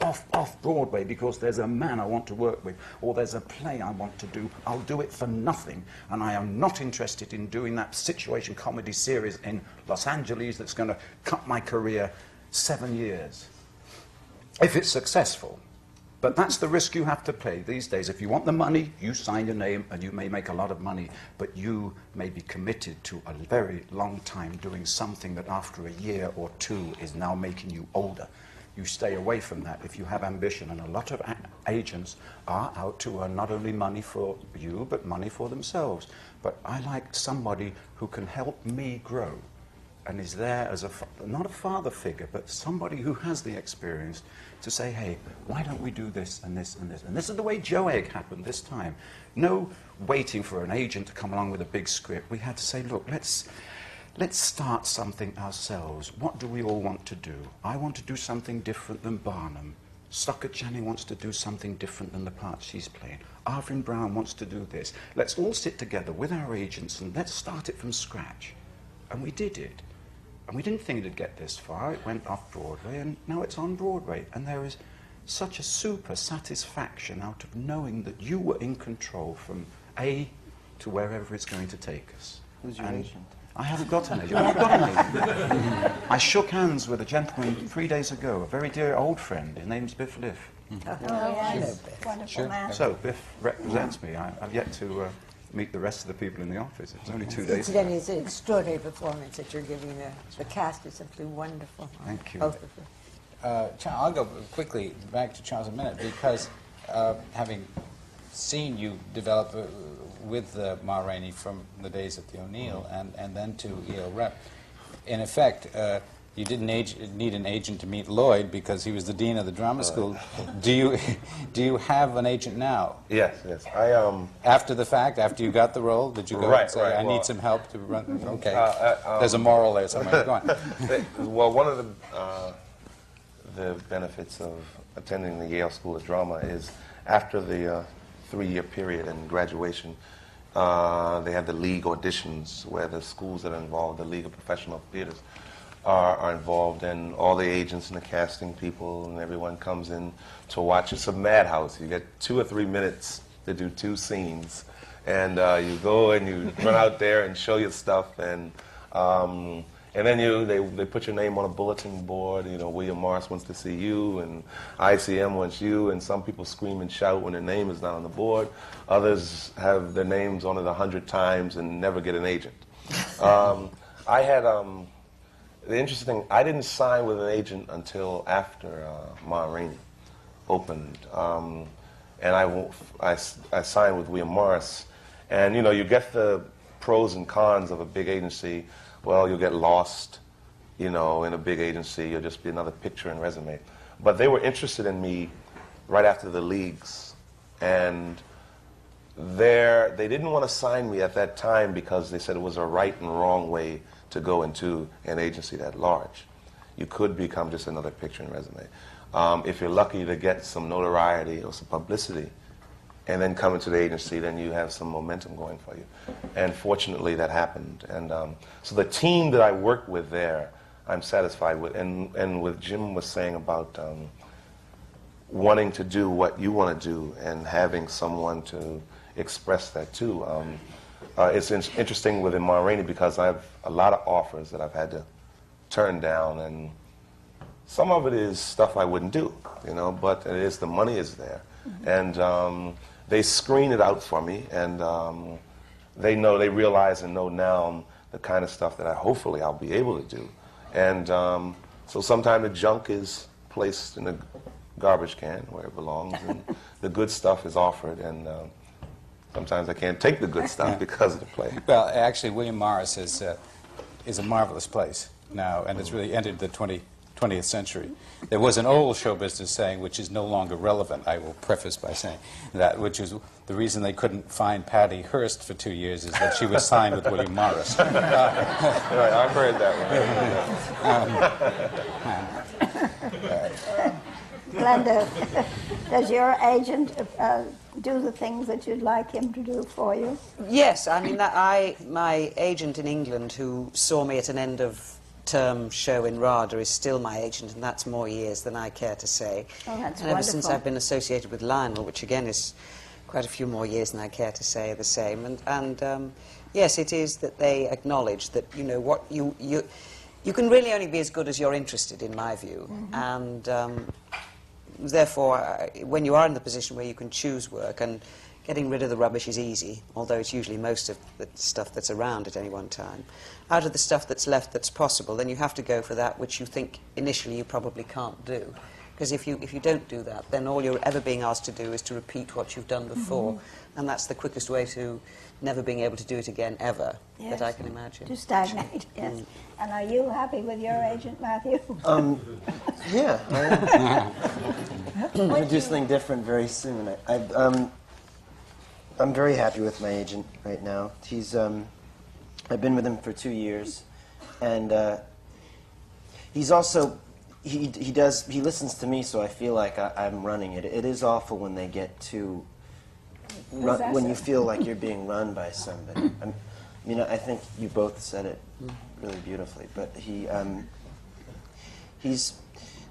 Broadway because there's a man I want to work with, or there's a play I want to do, I'll do it for nothing. And I am not interested in doing that situation comedy series in Los Angeles that's going to cut my career 7 years. If it's successful. But that's the risk you have to pay these days. If you want the money, you sign your name and you may make a lot of money, but you may be committed to a very long time doing something that after a year or 2 is now making you older. You stay away from that if you have ambition, and a lot of agents are out to earn not only money for you, but money for themselves. But I like somebody who can help me grow, and is there as not a father figure, but somebody who has the experience to say, "Hey, why don't we do this and this and this?" And this is the way Joe Egg happened this time. No waiting for an agent to come along with a big script. We had to say, "Look, let's start something ourselves. What do we all want to do? I want to do something different than Barnum. Stockard Channing wants to do something different than the part she's playing. Arvin Brown wants to do this. Let's all sit together with our agents and let's start it from scratch." And we did it. And we didn't think it'd get this far. It went off Broadway, and now it's on Broadway. And there is such a super satisfaction out of knowing that you were in control from A to wherever it's going to take us. Who's your agent? I haven't got an agent. I've got an agent. I shook hands with a gentleman 3 days ago, a very dear old friend. His name's Biff Liff. Oh, yes. Wonderful man. So Biff represents me. I've yet to meet the rest of the people in the office. It's only 2 days. Incidentally, it's an extraordinary performance that you're giving there. The cast is simply wonderful. Thank you. Both of you. I'll go quickly back to Charles a minute, because having seen you develop with Ma Rainey from the days at the O'Neill and then to Yale Rep, in effect, you didn't need an agent to meet Lloyd because he was the dean of the drama school. Do you have an agent now? Yes. I After the fact, after you got the role, did you go and say, "I need some help to run"? Okay, there's a moral there somewhere. Go on. Well, one of the benefits of attending the Yale School of Drama is after the 3-year period in graduation, they have the league auditions where the schools that are involved, the League of Professional Theaters, are involved, and all the agents and the casting people and everyone comes in to watch. It's a madhouse. You get 2 or 3 minutes to do 2 scenes, and you go and you run out there and show your stuff, and then they put your name on a bulletin board. You know, William Morris wants to see you, and ICM wants you, and some people scream and shout when their name is not on the board. Others have their names on it 100 times and never get an agent. I had the interesting thing, I didn't sign with an agent until after Ma Rainey opened, and I signed with William Morris, and you know, you get the pros and cons of a big agency. Well, you'll get lost, you know, in a big agency. You'll just be another picture and resume. But they were interested in me right after the leagues, and they didn't want to sign me at that time because they said it was a right and wrong way to go into an agency that large. You could become just another picture and resume. If you're lucky to get some notoriety or some publicity, and then come into the agency, then you have some momentum going for you. And fortunately, that happened. And so the team that I worked with there, I'm satisfied with. And what Jim was saying about wanting to do what you want to do and having someone to express that too. It's interesting with Rainey because I have a lot of offers that I've had to turn down, and some of it is stuff I wouldn't do, you know, but it is, the money is there. And they screen it out for me, and they realize and know now the kind of stuff that hopefully I'll be able to do. And so sometimes the junk is placed in a garbage can where it belongs, and the good stuff is offered, and sometimes I can't take the good stuff because of the play. Well, actually, William Morris is a marvelous place now, and it's really entered the 20th century. There was an old show business saying, which is no longer relevant, I will preface by saying that, which is the reason they couldn't find Patty Hearst for 2 years is that she was signed with William Morris. Right, I've heard that one. Glenda, does your agent do the things that you'd like him to do for you? Yes, I mean, my agent in England who saw me at an end-of-term show in RADA is still my agent, and that's more years than I care to say. Oh, that's and ever wonderful. since I've been associated with Lionel, which again is quite a few more years than I care to say, the same. And yes, it is that they acknowledge that, you know, what you can really only be as good as you're interested, in my view. And therefore, when you are in the position where you can choose work, and getting rid of the rubbish is easy, although it's usually most of the stuff that's around at any one time. Out of the stuff that's left that's possible, then you have to go for that which you think initially you probably can't do. Because if you don't do that, then all you're ever being asked to do is to repeat what you've done before, and that's the quickest way to never being able to do it again ever, that I can imagine. To stagnate, yes. And are you happy with your agent, Matthew? Yeah. I'm going to do something different very soon. I'm very happy with my agent right now. I've been with him for 2 years, and he's also, he listens to me, so I feel like I'm running it. It is awful when they get too, when you feel like you're being run by somebody. I think you both said it really beautifully, but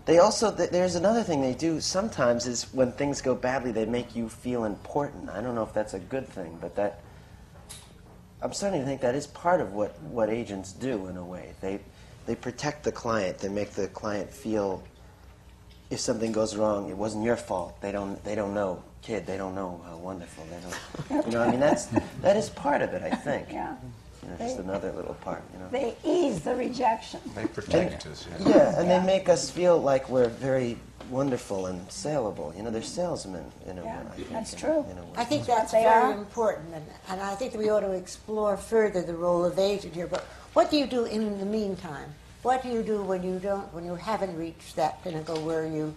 there's another thing they do sometimes is when things go badly, they make you feel important. I don't know if that's a good thing, but I'm starting to think that is part of what agents do in a way. They protect the client. They make the client feel if something goes wrong, it wasn't your fault. They don't know, kid. They don't know how wonderful. They don't. That is part of it, I think. Yeah. Just another little part. They ease the rejection. They protect us. Yeah, and they make us feel like we're very wonderful and saleable. They're salesmen in a way. I think, that's true. I think that's They very are. important, and I think that we ought to explore further the role of agent here. But what do you do in the meantime? What do you do when you haven't reached that pinnacle where you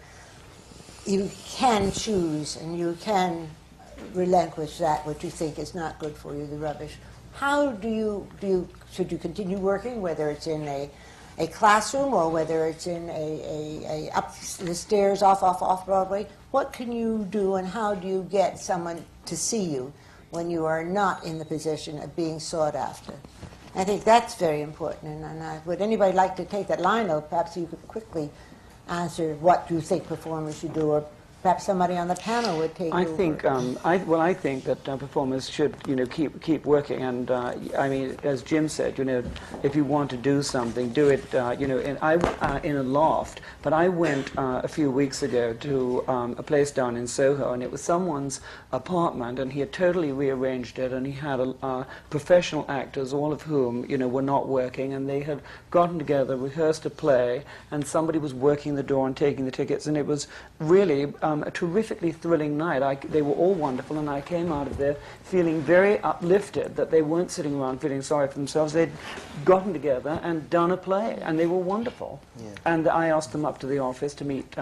can choose and you can relinquish that which you think is not good for you, the rubbish? How should you continue working, whether it's in a classroom or whether it's in a up the stairs off Broadway? What can you do, and how do you get someone to see you when you are not in the position of being sought after? I think that's very important. And would anybody like to take that? Lionel, perhaps you could quickly answer what you think performers should do, or perhaps somebody on the panel would take I over. think I think that performers should keep working, and as Jim said, if you want to do something, do it in a loft. But I went a few weeks ago to a place down in Soho, and it was someone's apartment, and he had totally rearranged it, and he had professional actors, all of whom were not working, and they had gotten together, rehearsed a play, and somebody was working the door and taking the tickets, and it was really a terrifically thrilling night. They were all wonderful, and I came out of there feeling very uplifted that they weren't sitting around feeling sorry for themselves. They'd gotten together and done a play, and they were wonderful. Yeah. And I asked them up to the office to meet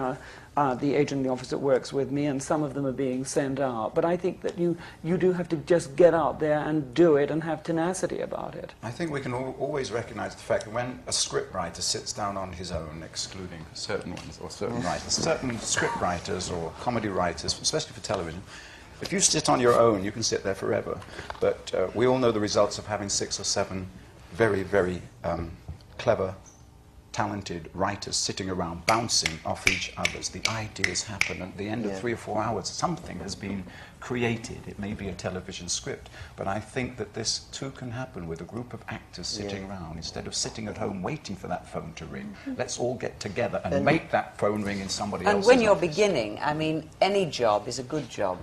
the agent in the office that works with me, and some of them are being sent out. But I think that you do have to just get out there and do it and have tenacity about it. I think we can always recognize the fact that when a scriptwriter sits down on his own, excluding certain ones or certain writers, certain scriptwriters or comedy writers, especially for television, If you sit on your own, you can sit there forever. But we all know the results of having 6 or 7 very, very clever, talented writers sitting around bouncing off each other's. The ideas happen. At the end of 3 or 4 hours, something has been created. It may be a television script, but I think that this too can happen with a group of actors sitting around. Instead of sitting at home waiting for that phone to ring, let's all get together and make that phone ring in somebody else's And when you're office. beginning, I mean, any job is a good job.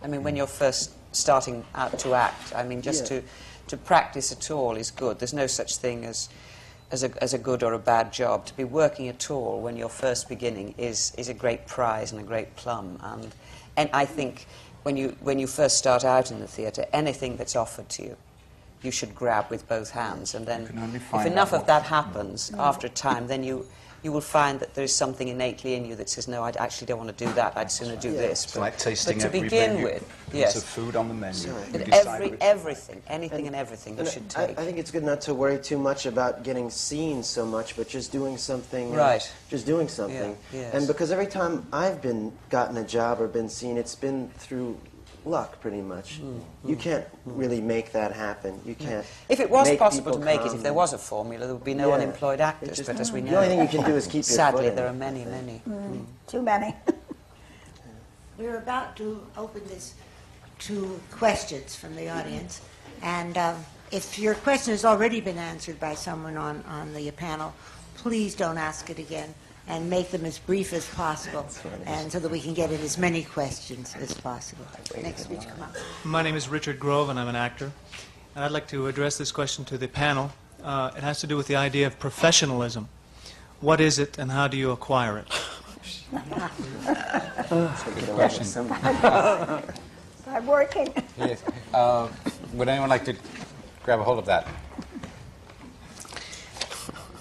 I mean, when you're first starting out to act, I mean, just to practice at all is good. There's no such thing as a good or a bad job. To be working at all when you're first beginning is a great prize and a great plum. And I think when you first start out in the theatre, anything that's offered to you, you should grab with both hands. And then if enough of that happens, after a time, then you will find that there is something innately in you that says, no, I actually don't want to do that, I'd sooner do this. It's like tasting but to every begin menu, with, piece of food on the menu. But You decide which- everything, anything and everything you should I take. think it's good not to worry too much about getting seen so much, but just doing something. Right. Just doing something. Yeah, yes. And because every time I've gotten a job or been seen, it's been through luck, pretty much. You can't really make that happen. You can't. If it was make possible people to make it, come. if there was a formula, there would be no unemployed actors. But as we know, the only thing you can do is keep your foot sadly, in there it, are many, many. Too many. We're about to open this to questions from the audience. And if your question has already been answered by someone on the panel, please don't ask it again, and make them as brief as possible, and so that we can get in as many questions as possible. Next, would you come up? My name is Richard Grove, and I'm an actor. And I'd like to address this question to the panel. It has to do with the idea of professionalism. What is it, and how do you acquire it? Good question. By working. Yes. Would anyone like to grab a hold of that?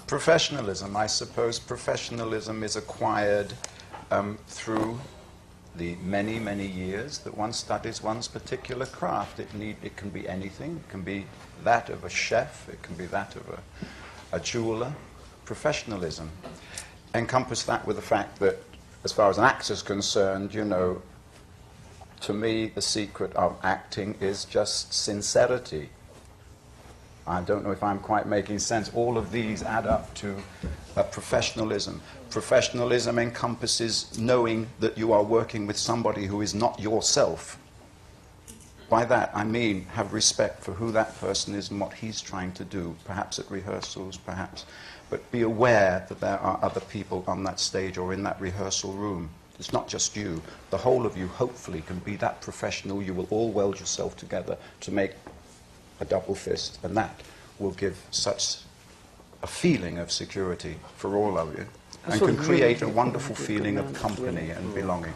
Professionalism, I suppose professionalism is acquired through the many, many years that one studies one's particular craft. It can be anything. It can be that of a chef. It can be that of a jeweler. Professionalism. Encompass that with the fact that, as far as an actor's concerned, you know, to me, the secret of acting is just sincerity. I don't know if I'm quite making sense. All of these add up to professionalism. Professionalism encompasses knowing that you are working with somebody who is not yourself. By that, I mean have respect for who that person is and what he's trying to do, perhaps at rehearsals, perhaps. But be aware that there are other people on that stage or in that rehearsal room. It's not just you. The whole of you, hopefully, can be that professional. You will all weld yourself together to make a double fist, and that will give such a feeling of security for all of you, and can create a wonderful feeling of company and belonging.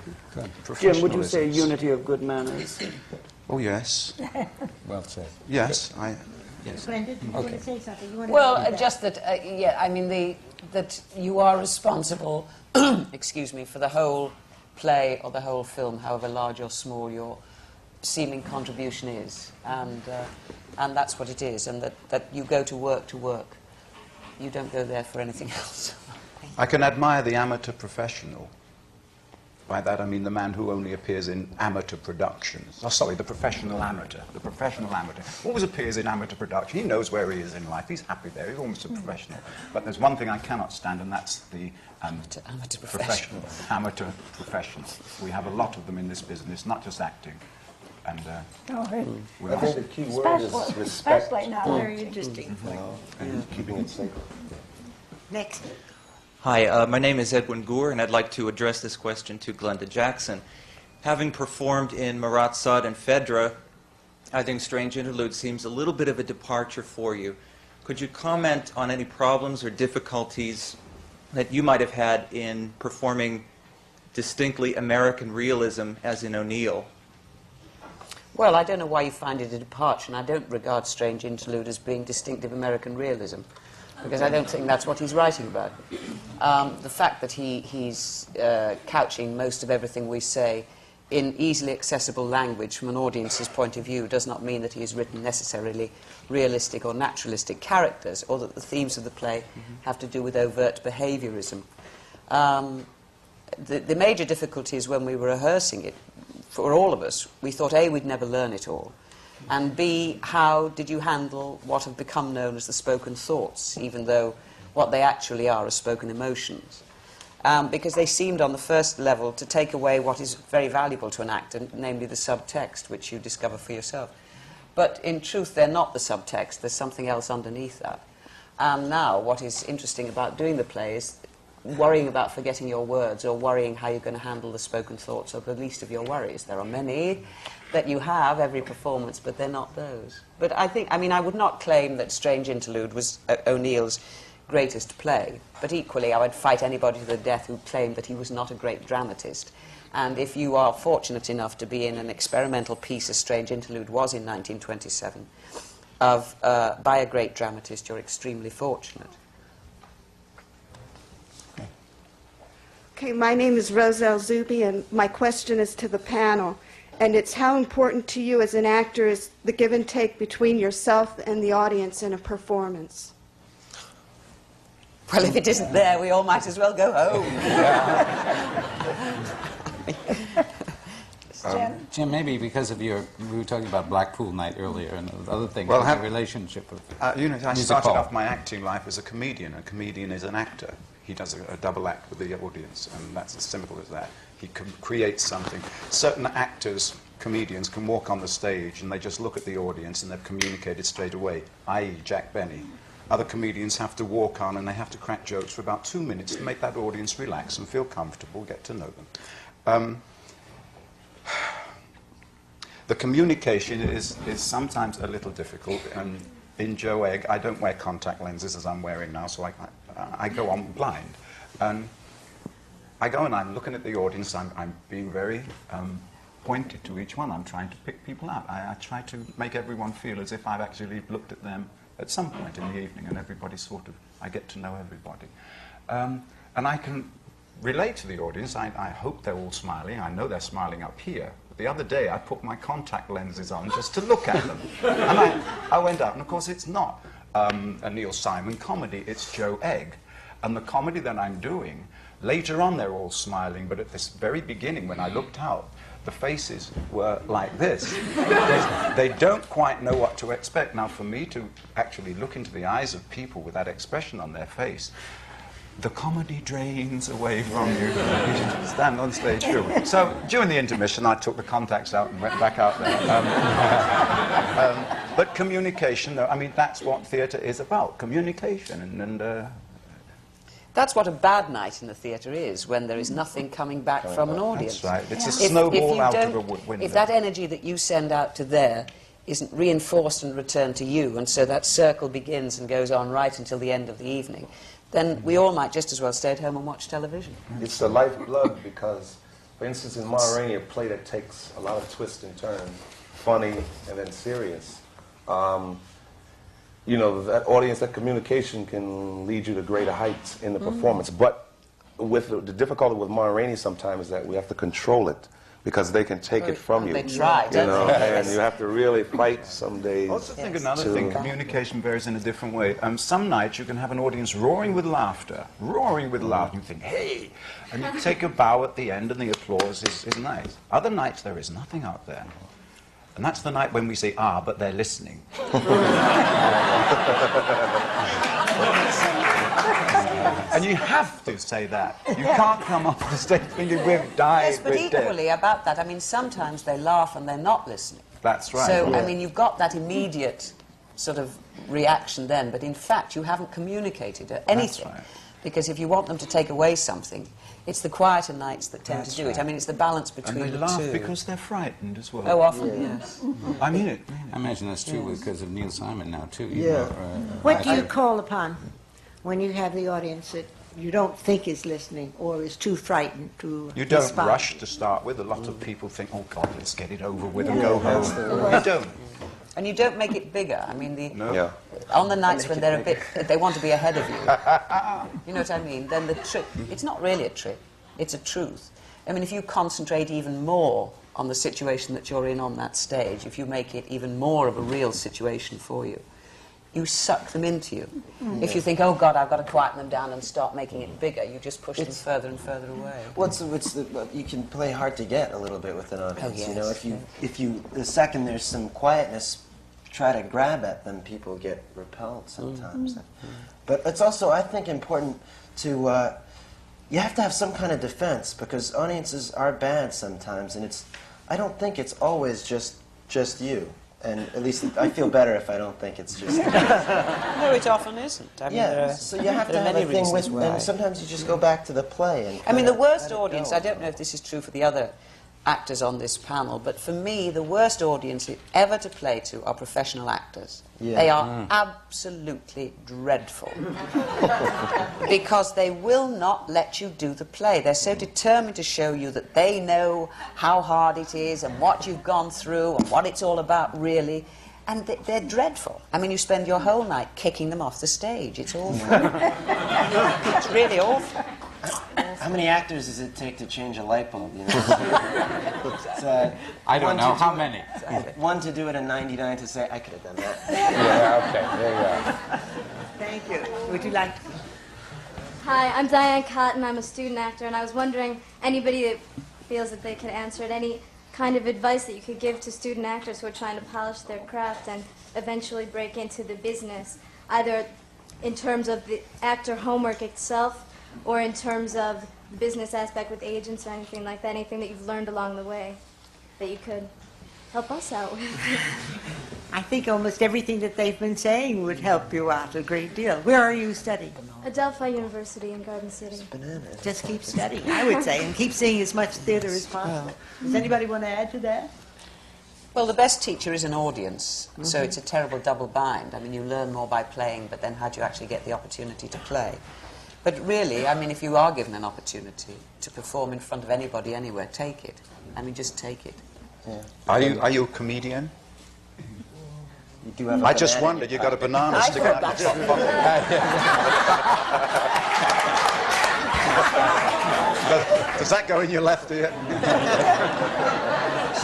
Jim, would you say unity of good manners? Oh, yes. Well said. Yes, Glenda, do you want to say something? You want to Well, add to that? just that, yeah, I mean, that you are responsible, excuse me, for the whole play or the whole film, however large or small your seeming contribution is. And that's what it is, and that you go to work. You don't go there for anything else. I can admire the amateur professional. By that I mean the man who only appears in amateur productions. Oh, sorry, the professional amateur. The professional amateur always appears in amateur production. He knows where he is in life. He's happy there. He's almost a professional. But there's one thing I cannot stand, and that's the Amateur professional. Amateur professional. We have a lot of them in this business, not just acting. And we I think the key word is respect. Especially now. Very interesting. And keeping it sacred. Next. Hi, my name is Edwin Gore, and I'd like to address this question to Glenda Jackson. Having performed in Marat Sade and Phèdre, I think Strange Interlude seems a little bit of a departure for you. Could you comment on any problems or difficulties that you might have had in performing distinctly American realism as in O'Neill? Well, I don't know why you find it a departure, and I don't regard Strange Interlude as being distinctive American realism, because I don't think that's what he's writing about. The fact that he's couching most of everything we say in easily accessible language from an audience's point of view does not mean that he has written necessarily realistic or naturalistic characters, or that the themes of the play have to do with overt behaviorism. The major difficulty is when we were rehearsing it, for all of us, we thought, A, we'd never learn it all, and B, how did you handle what have become known as the spoken thoughts, even though what they actually are spoken emotions? Because they seemed on the first level to take away what is very valuable to an actor, namely the subtext, which you discover for yourself. But in truth, they're not the subtext. There's something else underneath that. And now, what is interesting about doing the play is worrying about forgetting your words or worrying how you're going to handle the spoken thoughts are the least of your worries. There are many that you have every performance, but they're not those. But I mean, I would not claim that Strange Interlude was O'Neill's greatest play, but equally I would fight anybody to the death who claimed that he was not a great dramatist. And if you are fortunate enough to be in an experimental piece, as Strange Interlude was in 1927, by a great dramatist, you're extremely fortunate. Okay, my name is Roselle Zuby, and my question is to the panel. And it's how important to you as an actor is the give and take between yourself and the audience in a performance? Well, if it isn't there, we all might as well go home. Jim, maybe because of we were talking about Blackpool Night earlier and the other thing, well, the relationship of I started off my acting life as a comedian. A comedian is an actor. He does a double act with the audience, and that's as simple as that. He creates something. Certain actors, comedians, can walk on the stage and they just look at the audience and they've communicated straight away, i.e. Jack Benny. Other comedians have to walk on and they have to crack jokes for about 2 minutes to make that audience relax and feel comfortable, get to know them. The communication is sometimes a little difficult. In Joe Egg, I don't wear contact lenses as I'm wearing now, so I go on blind. And I go and I'm looking at the audience, I'm being very pointed to each one. I'm trying to pick people out. I try to make everyone feel as if I've actually looked at them at some point in the evening, and everybody I get to know everybody. And I can relate to the audience. I hope they're all smiling. I know they're smiling up here. But the other day, I put my contact lenses on just to look at them. And I went out, and of course, it's not a Neil Simon comedy. It's Joe Egg. And the comedy that I'm doing, later on, they're all smiling, but at this very beginning, when I looked out, the faces were like this. They don't quite know what to expect. Now, for me to actually look into the eyes of people with that expression on their face, the comedy drains away from you. You stand on stage. So, during the intermission, I took the contacts out and went back out there. But communication, I mean, that's what theatre is about, communication. That's what a bad night in the theatre is, when there is nothing coming back from an audience. That's right. It's a snowball out of a window. If that energy that you send out to there isn't reinforced and returned to you, and so that circle begins and goes on right until the end of the evening, then we all might just as well stay at home and watch television. It's the lifeblood because, for instance, in Ma Rainey, a play that takes a lot of twists and turns, funny and then serious. You know, that audience, that communication can lead you to greater heights in the performance. But with the difficulty with Ma Rainey sometimes is that we have to control it because they can take it from you. They try, you know, and you have to really fight some days. I also think another thing, communication varies in a different way. Some nights you can have an audience roaring with laughter. You think, hey! And you take a bow at the end and the applause is nice. Other nights there is nothing out there. And that's the night when we say, but they're listening. And you have to say that. You can't come off the stage thinking we've died, yes, but we're dead. equally about that, I mean, sometimes they laugh and they're not listening. That's right. So, I mean, you've got that immediate sort of reaction then, but in fact you haven't communicated anything. That's right. Because if you want them to take away something, it's the quieter nights that tend to do it. I mean, it's the balance between the two. And they laugh because they're frightened as well. Oh, often, yes. I mean it. I imagine that's true because of Neil Simon now, too. What do you call upon when you have the audience that you don't think is listening or is too frightened to You don't respond? rush to start with. A lot of people think, oh, God, let's get it over with and go home. You don't. And you don't make it bigger. I mean, on the nights when they're they want to be ahead of you. You know what I mean? Then the trick, it's not really a trick, it's a truth. I mean, if you concentrate even more on the situation that you're in on that stage, if you make it even more of a real situation for you, you suck them into you. If you think, oh God, I've got to quieten them down and start making it bigger, you just push them further and further away. You can play hard to get a little bit with an audience. Oh, yes. You know, if you the second there's some quietness, try to grab at them, people get repelled sometimes. But it's also, I think, important to you have to have some kind of defense, because audiences are bad sometimes, and I don't think it's always just you. And at least I feel better if I don't think it's just. No, it often isn't. I mean, so you have to have a thing with, and sometimes you just go back to the play. And I mean, the worst audience, I don't know if this is true for the other actors on this panel, but for me, the worst audience ever to play to are professional actors. Yeah. They are absolutely dreadful. Because they will not let you do the play. They're so determined to show you that they know how hard it is and what you've gone through and what it's all about, really. And they're dreadful. I mean, you spend your whole night kicking them off the stage. It's awful. It's really awful. How many actors does it take to change a light bulb? You know? I don't know. How many? One to do it, and 99 to say, I could have done that. Yeah, okay. There you go. Thank you. Would you like to? Hi, I'm Diane Cotton. I'm a student actor, and I was wondering, anybody that feels that they can answer it, any kind of advice that you could give to student actors who are trying to polish their craft and eventually break into the business, either in terms of the actor homework itself or in terms of the business aspect with agents or anything like that, anything that you've learned along the way that you could help us out with. I think almost everything that they've been saying would help you out a great deal. Where are you studying? Adelphi University in Garden City. Just keep studying, I would say, and keep seeing as much theater as possible. Does anybody want to add to that? Well, the best teacher is an audience, so it's a terrible double bind. I mean, you learn more by playing, but then how do you actually get the opportunity to play? But really, I mean, if you are given an opportunity to perform in front of anybody, anywhere, take it. I mean, just take it. Yeah. Are you a comedian? You do have I just wondered, you got a banana sticking out your top pocket. Does that go in your left ear?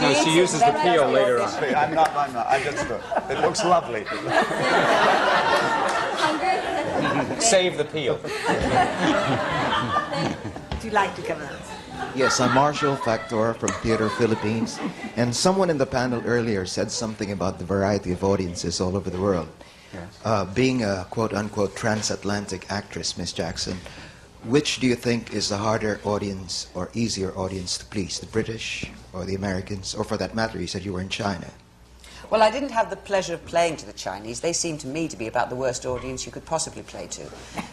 No, she uses the peel later on. I'm not. I just, it looks lovely. Save the peel. Would you like to come out? Yes, I'm Marshall Factor from Theater Philippines, and someone in the panel earlier said something about the variety of audiences all over the world. Yes. Being a quote-unquote transatlantic actress, Miss Jackson, which do you think is the harder audience or easier audience to please, the British or the Americans, or for that matter, you said you were in China? Well, I didn't have the pleasure of playing to the Chinese. They seemed to me to be about the worst audience you could possibly play to.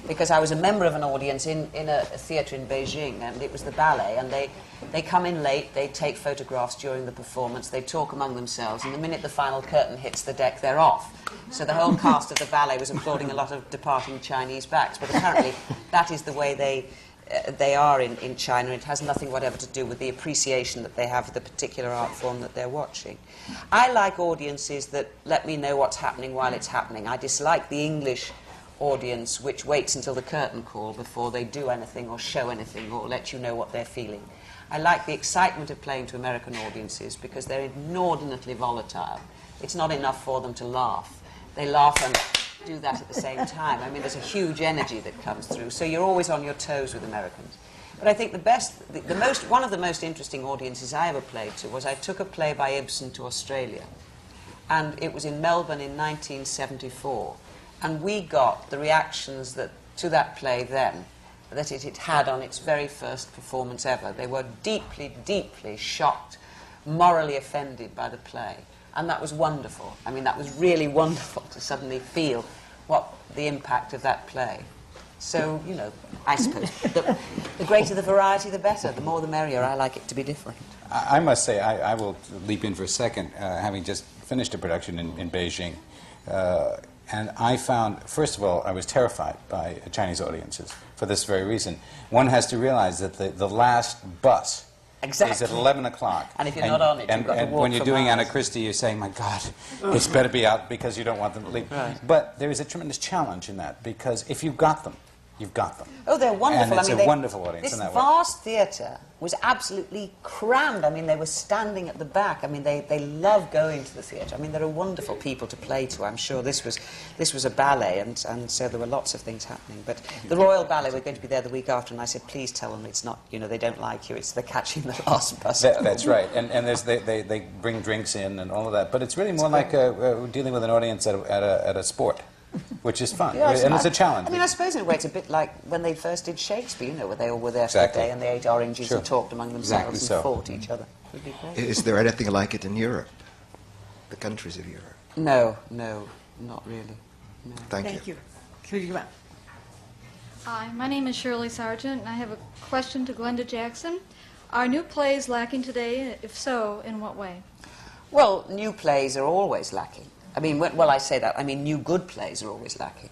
Because I was a member of an audience in a theatre in Beijing, and it was the ballet, and they come in late, they take photographs during the performance, they talk among themselves, and the minute the final curtain hits the deck, they're off. So the whole cast of the ballet was applauding a lot of departing Chinese backs, but apparently that is the way they are in China. It has nothing whatever to do with the appreciation that they have of the particular art form that they're watching. I like audiences that let me know what's happening while it's happening. I dislike the English audience which waits until the curtain call before they do anything or show anything or let you know what they're feeling. I like the excitement of playing to American audiences because they're inordinately volatile. It's not enough for them to laugh. They laugh and do that at the same time. I mean, there's a huge energy that comes through, so you're always on your toes with Americans. But I think one of the most interesting audiences I ever played to was I took a play by Ibsen to Australia, and it was in Melbourne in 1974, and we got the reactions to that play then that it had on its very first performance ever. They were deeply, deeply shocked, morally offended by the play. And that was wonderful. I mean, that was really wonderful to suddenly feel what the impact of that play. So, you know, I suppose the greater the variety, the better. The more the merrier. I like it to be different. I must say, I will leap in for a second, having just finished a production in Beijing. And I found, first of all, I was terrified by Chinese audiences for this very reason. One has to realize that the last bus is at 11 o'clock. And if you're not on it, you've got to walk when you're for doing miles. Anna Christie, you're saying, my God, it's better be out because you don't want them to leave. Right. But there is a tremendous challenge in that, because if you've got them, you've got them. Oh, they're wonderful. And it's I mean, a wonderful audience this in that way. vast theatre was absolutely crammed. I mean, they were standing at the back. I mean, they love going to the theatre. I mean, there are wonderful people to play to. I'm sure this was a ballet, and so there were lots of things happening. But the Royal Ballet, we're going to be there the week after, and I said, please tell them it's not, you know, they don't like you. It's they're catching the last bus. That's right. And they bring drinks in and all of that. But it's really more like dealing with an audience at a sport. Which is fun, and it's a challenge. I mean, I suppose in a way it's a bit like when they first did Shakespeare, you know, where they all were there for a day and they ate oranges and talked among themselves and fought each other. It would be great. Is there anything like it in Europe? The countries of Europe? No, not really. No. Thank you. Hi, my name is Shirley Sargent, and I have a question to Glenda Jackson. Are new plays lacking today? If so, in what way? Well, new plays are always lacking. I mean, well, I say that. I mean, new good plays are always lacking.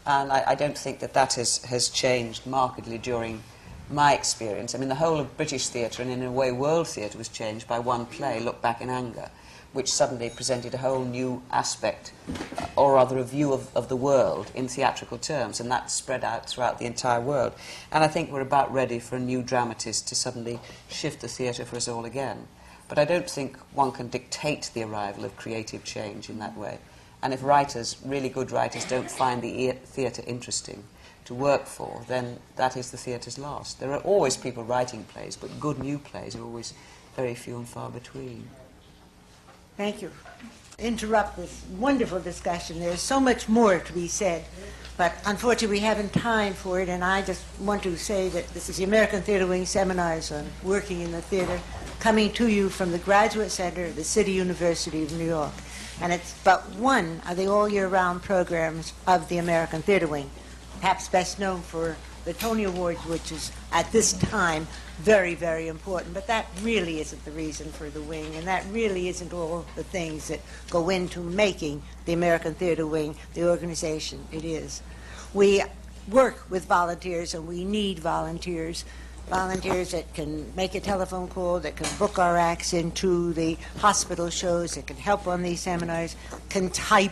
And I don't think that has changed markedly during my experience. I mean, the whole of British theatre, and in a way world theatre, was changed by one play, Look Back in Anger, which suddenly presented a whole new aspect, or rather a view of the world in theatrical terms, and that spread out throughout the entire world. And I think we're about ready for a new dramatist to suddenly shift the theatre for us all again. But I don't think one can dictate the arrival of creative change in that way. And if writers, really good writers, don't find the theatre interesting to work for, then that is the theatre's loss. There are always people writing plays, but good new plays are always very few and far between. Thank you. Interrupt this wonderful discussion. There's so much more to be said, but unfortunately we haven't time for it, and I just want to say that this is the American Theatre Wing Seminars on Working in the Theatre, coming to you from the Graduate Center of the City University of New York. And it's but one of the all-year-round programs of the American Theatre Wing, perhaps best known for the Tony Awards, which is, at this time, very, very important. But that really isn't the reason for the wing, and that really isn't all the things that go into making the American Theatre Wing the organization it is. We work with volunteers, and we need volunteers. Volunteers that can make a telephone call, that can book our acts into the hospital shows, that can help on these seminars, can type,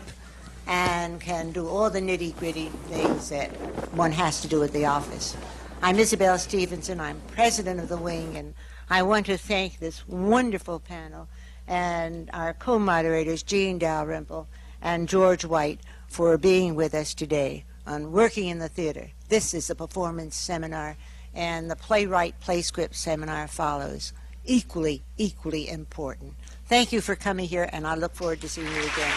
and can do all the nitty-gritty things that one has to do at the office. I'm Isabel Stevenson. I'm president of the wing, and I want to thank this wonderful panel and our co-moderators, Jean Dalrymple and George White, for being with us today on Working in the Theater. This is the performance seminar, and the Playwright Play Script seminar follows. Equally important. Thank you for coming here, and I look forward to seeing you again.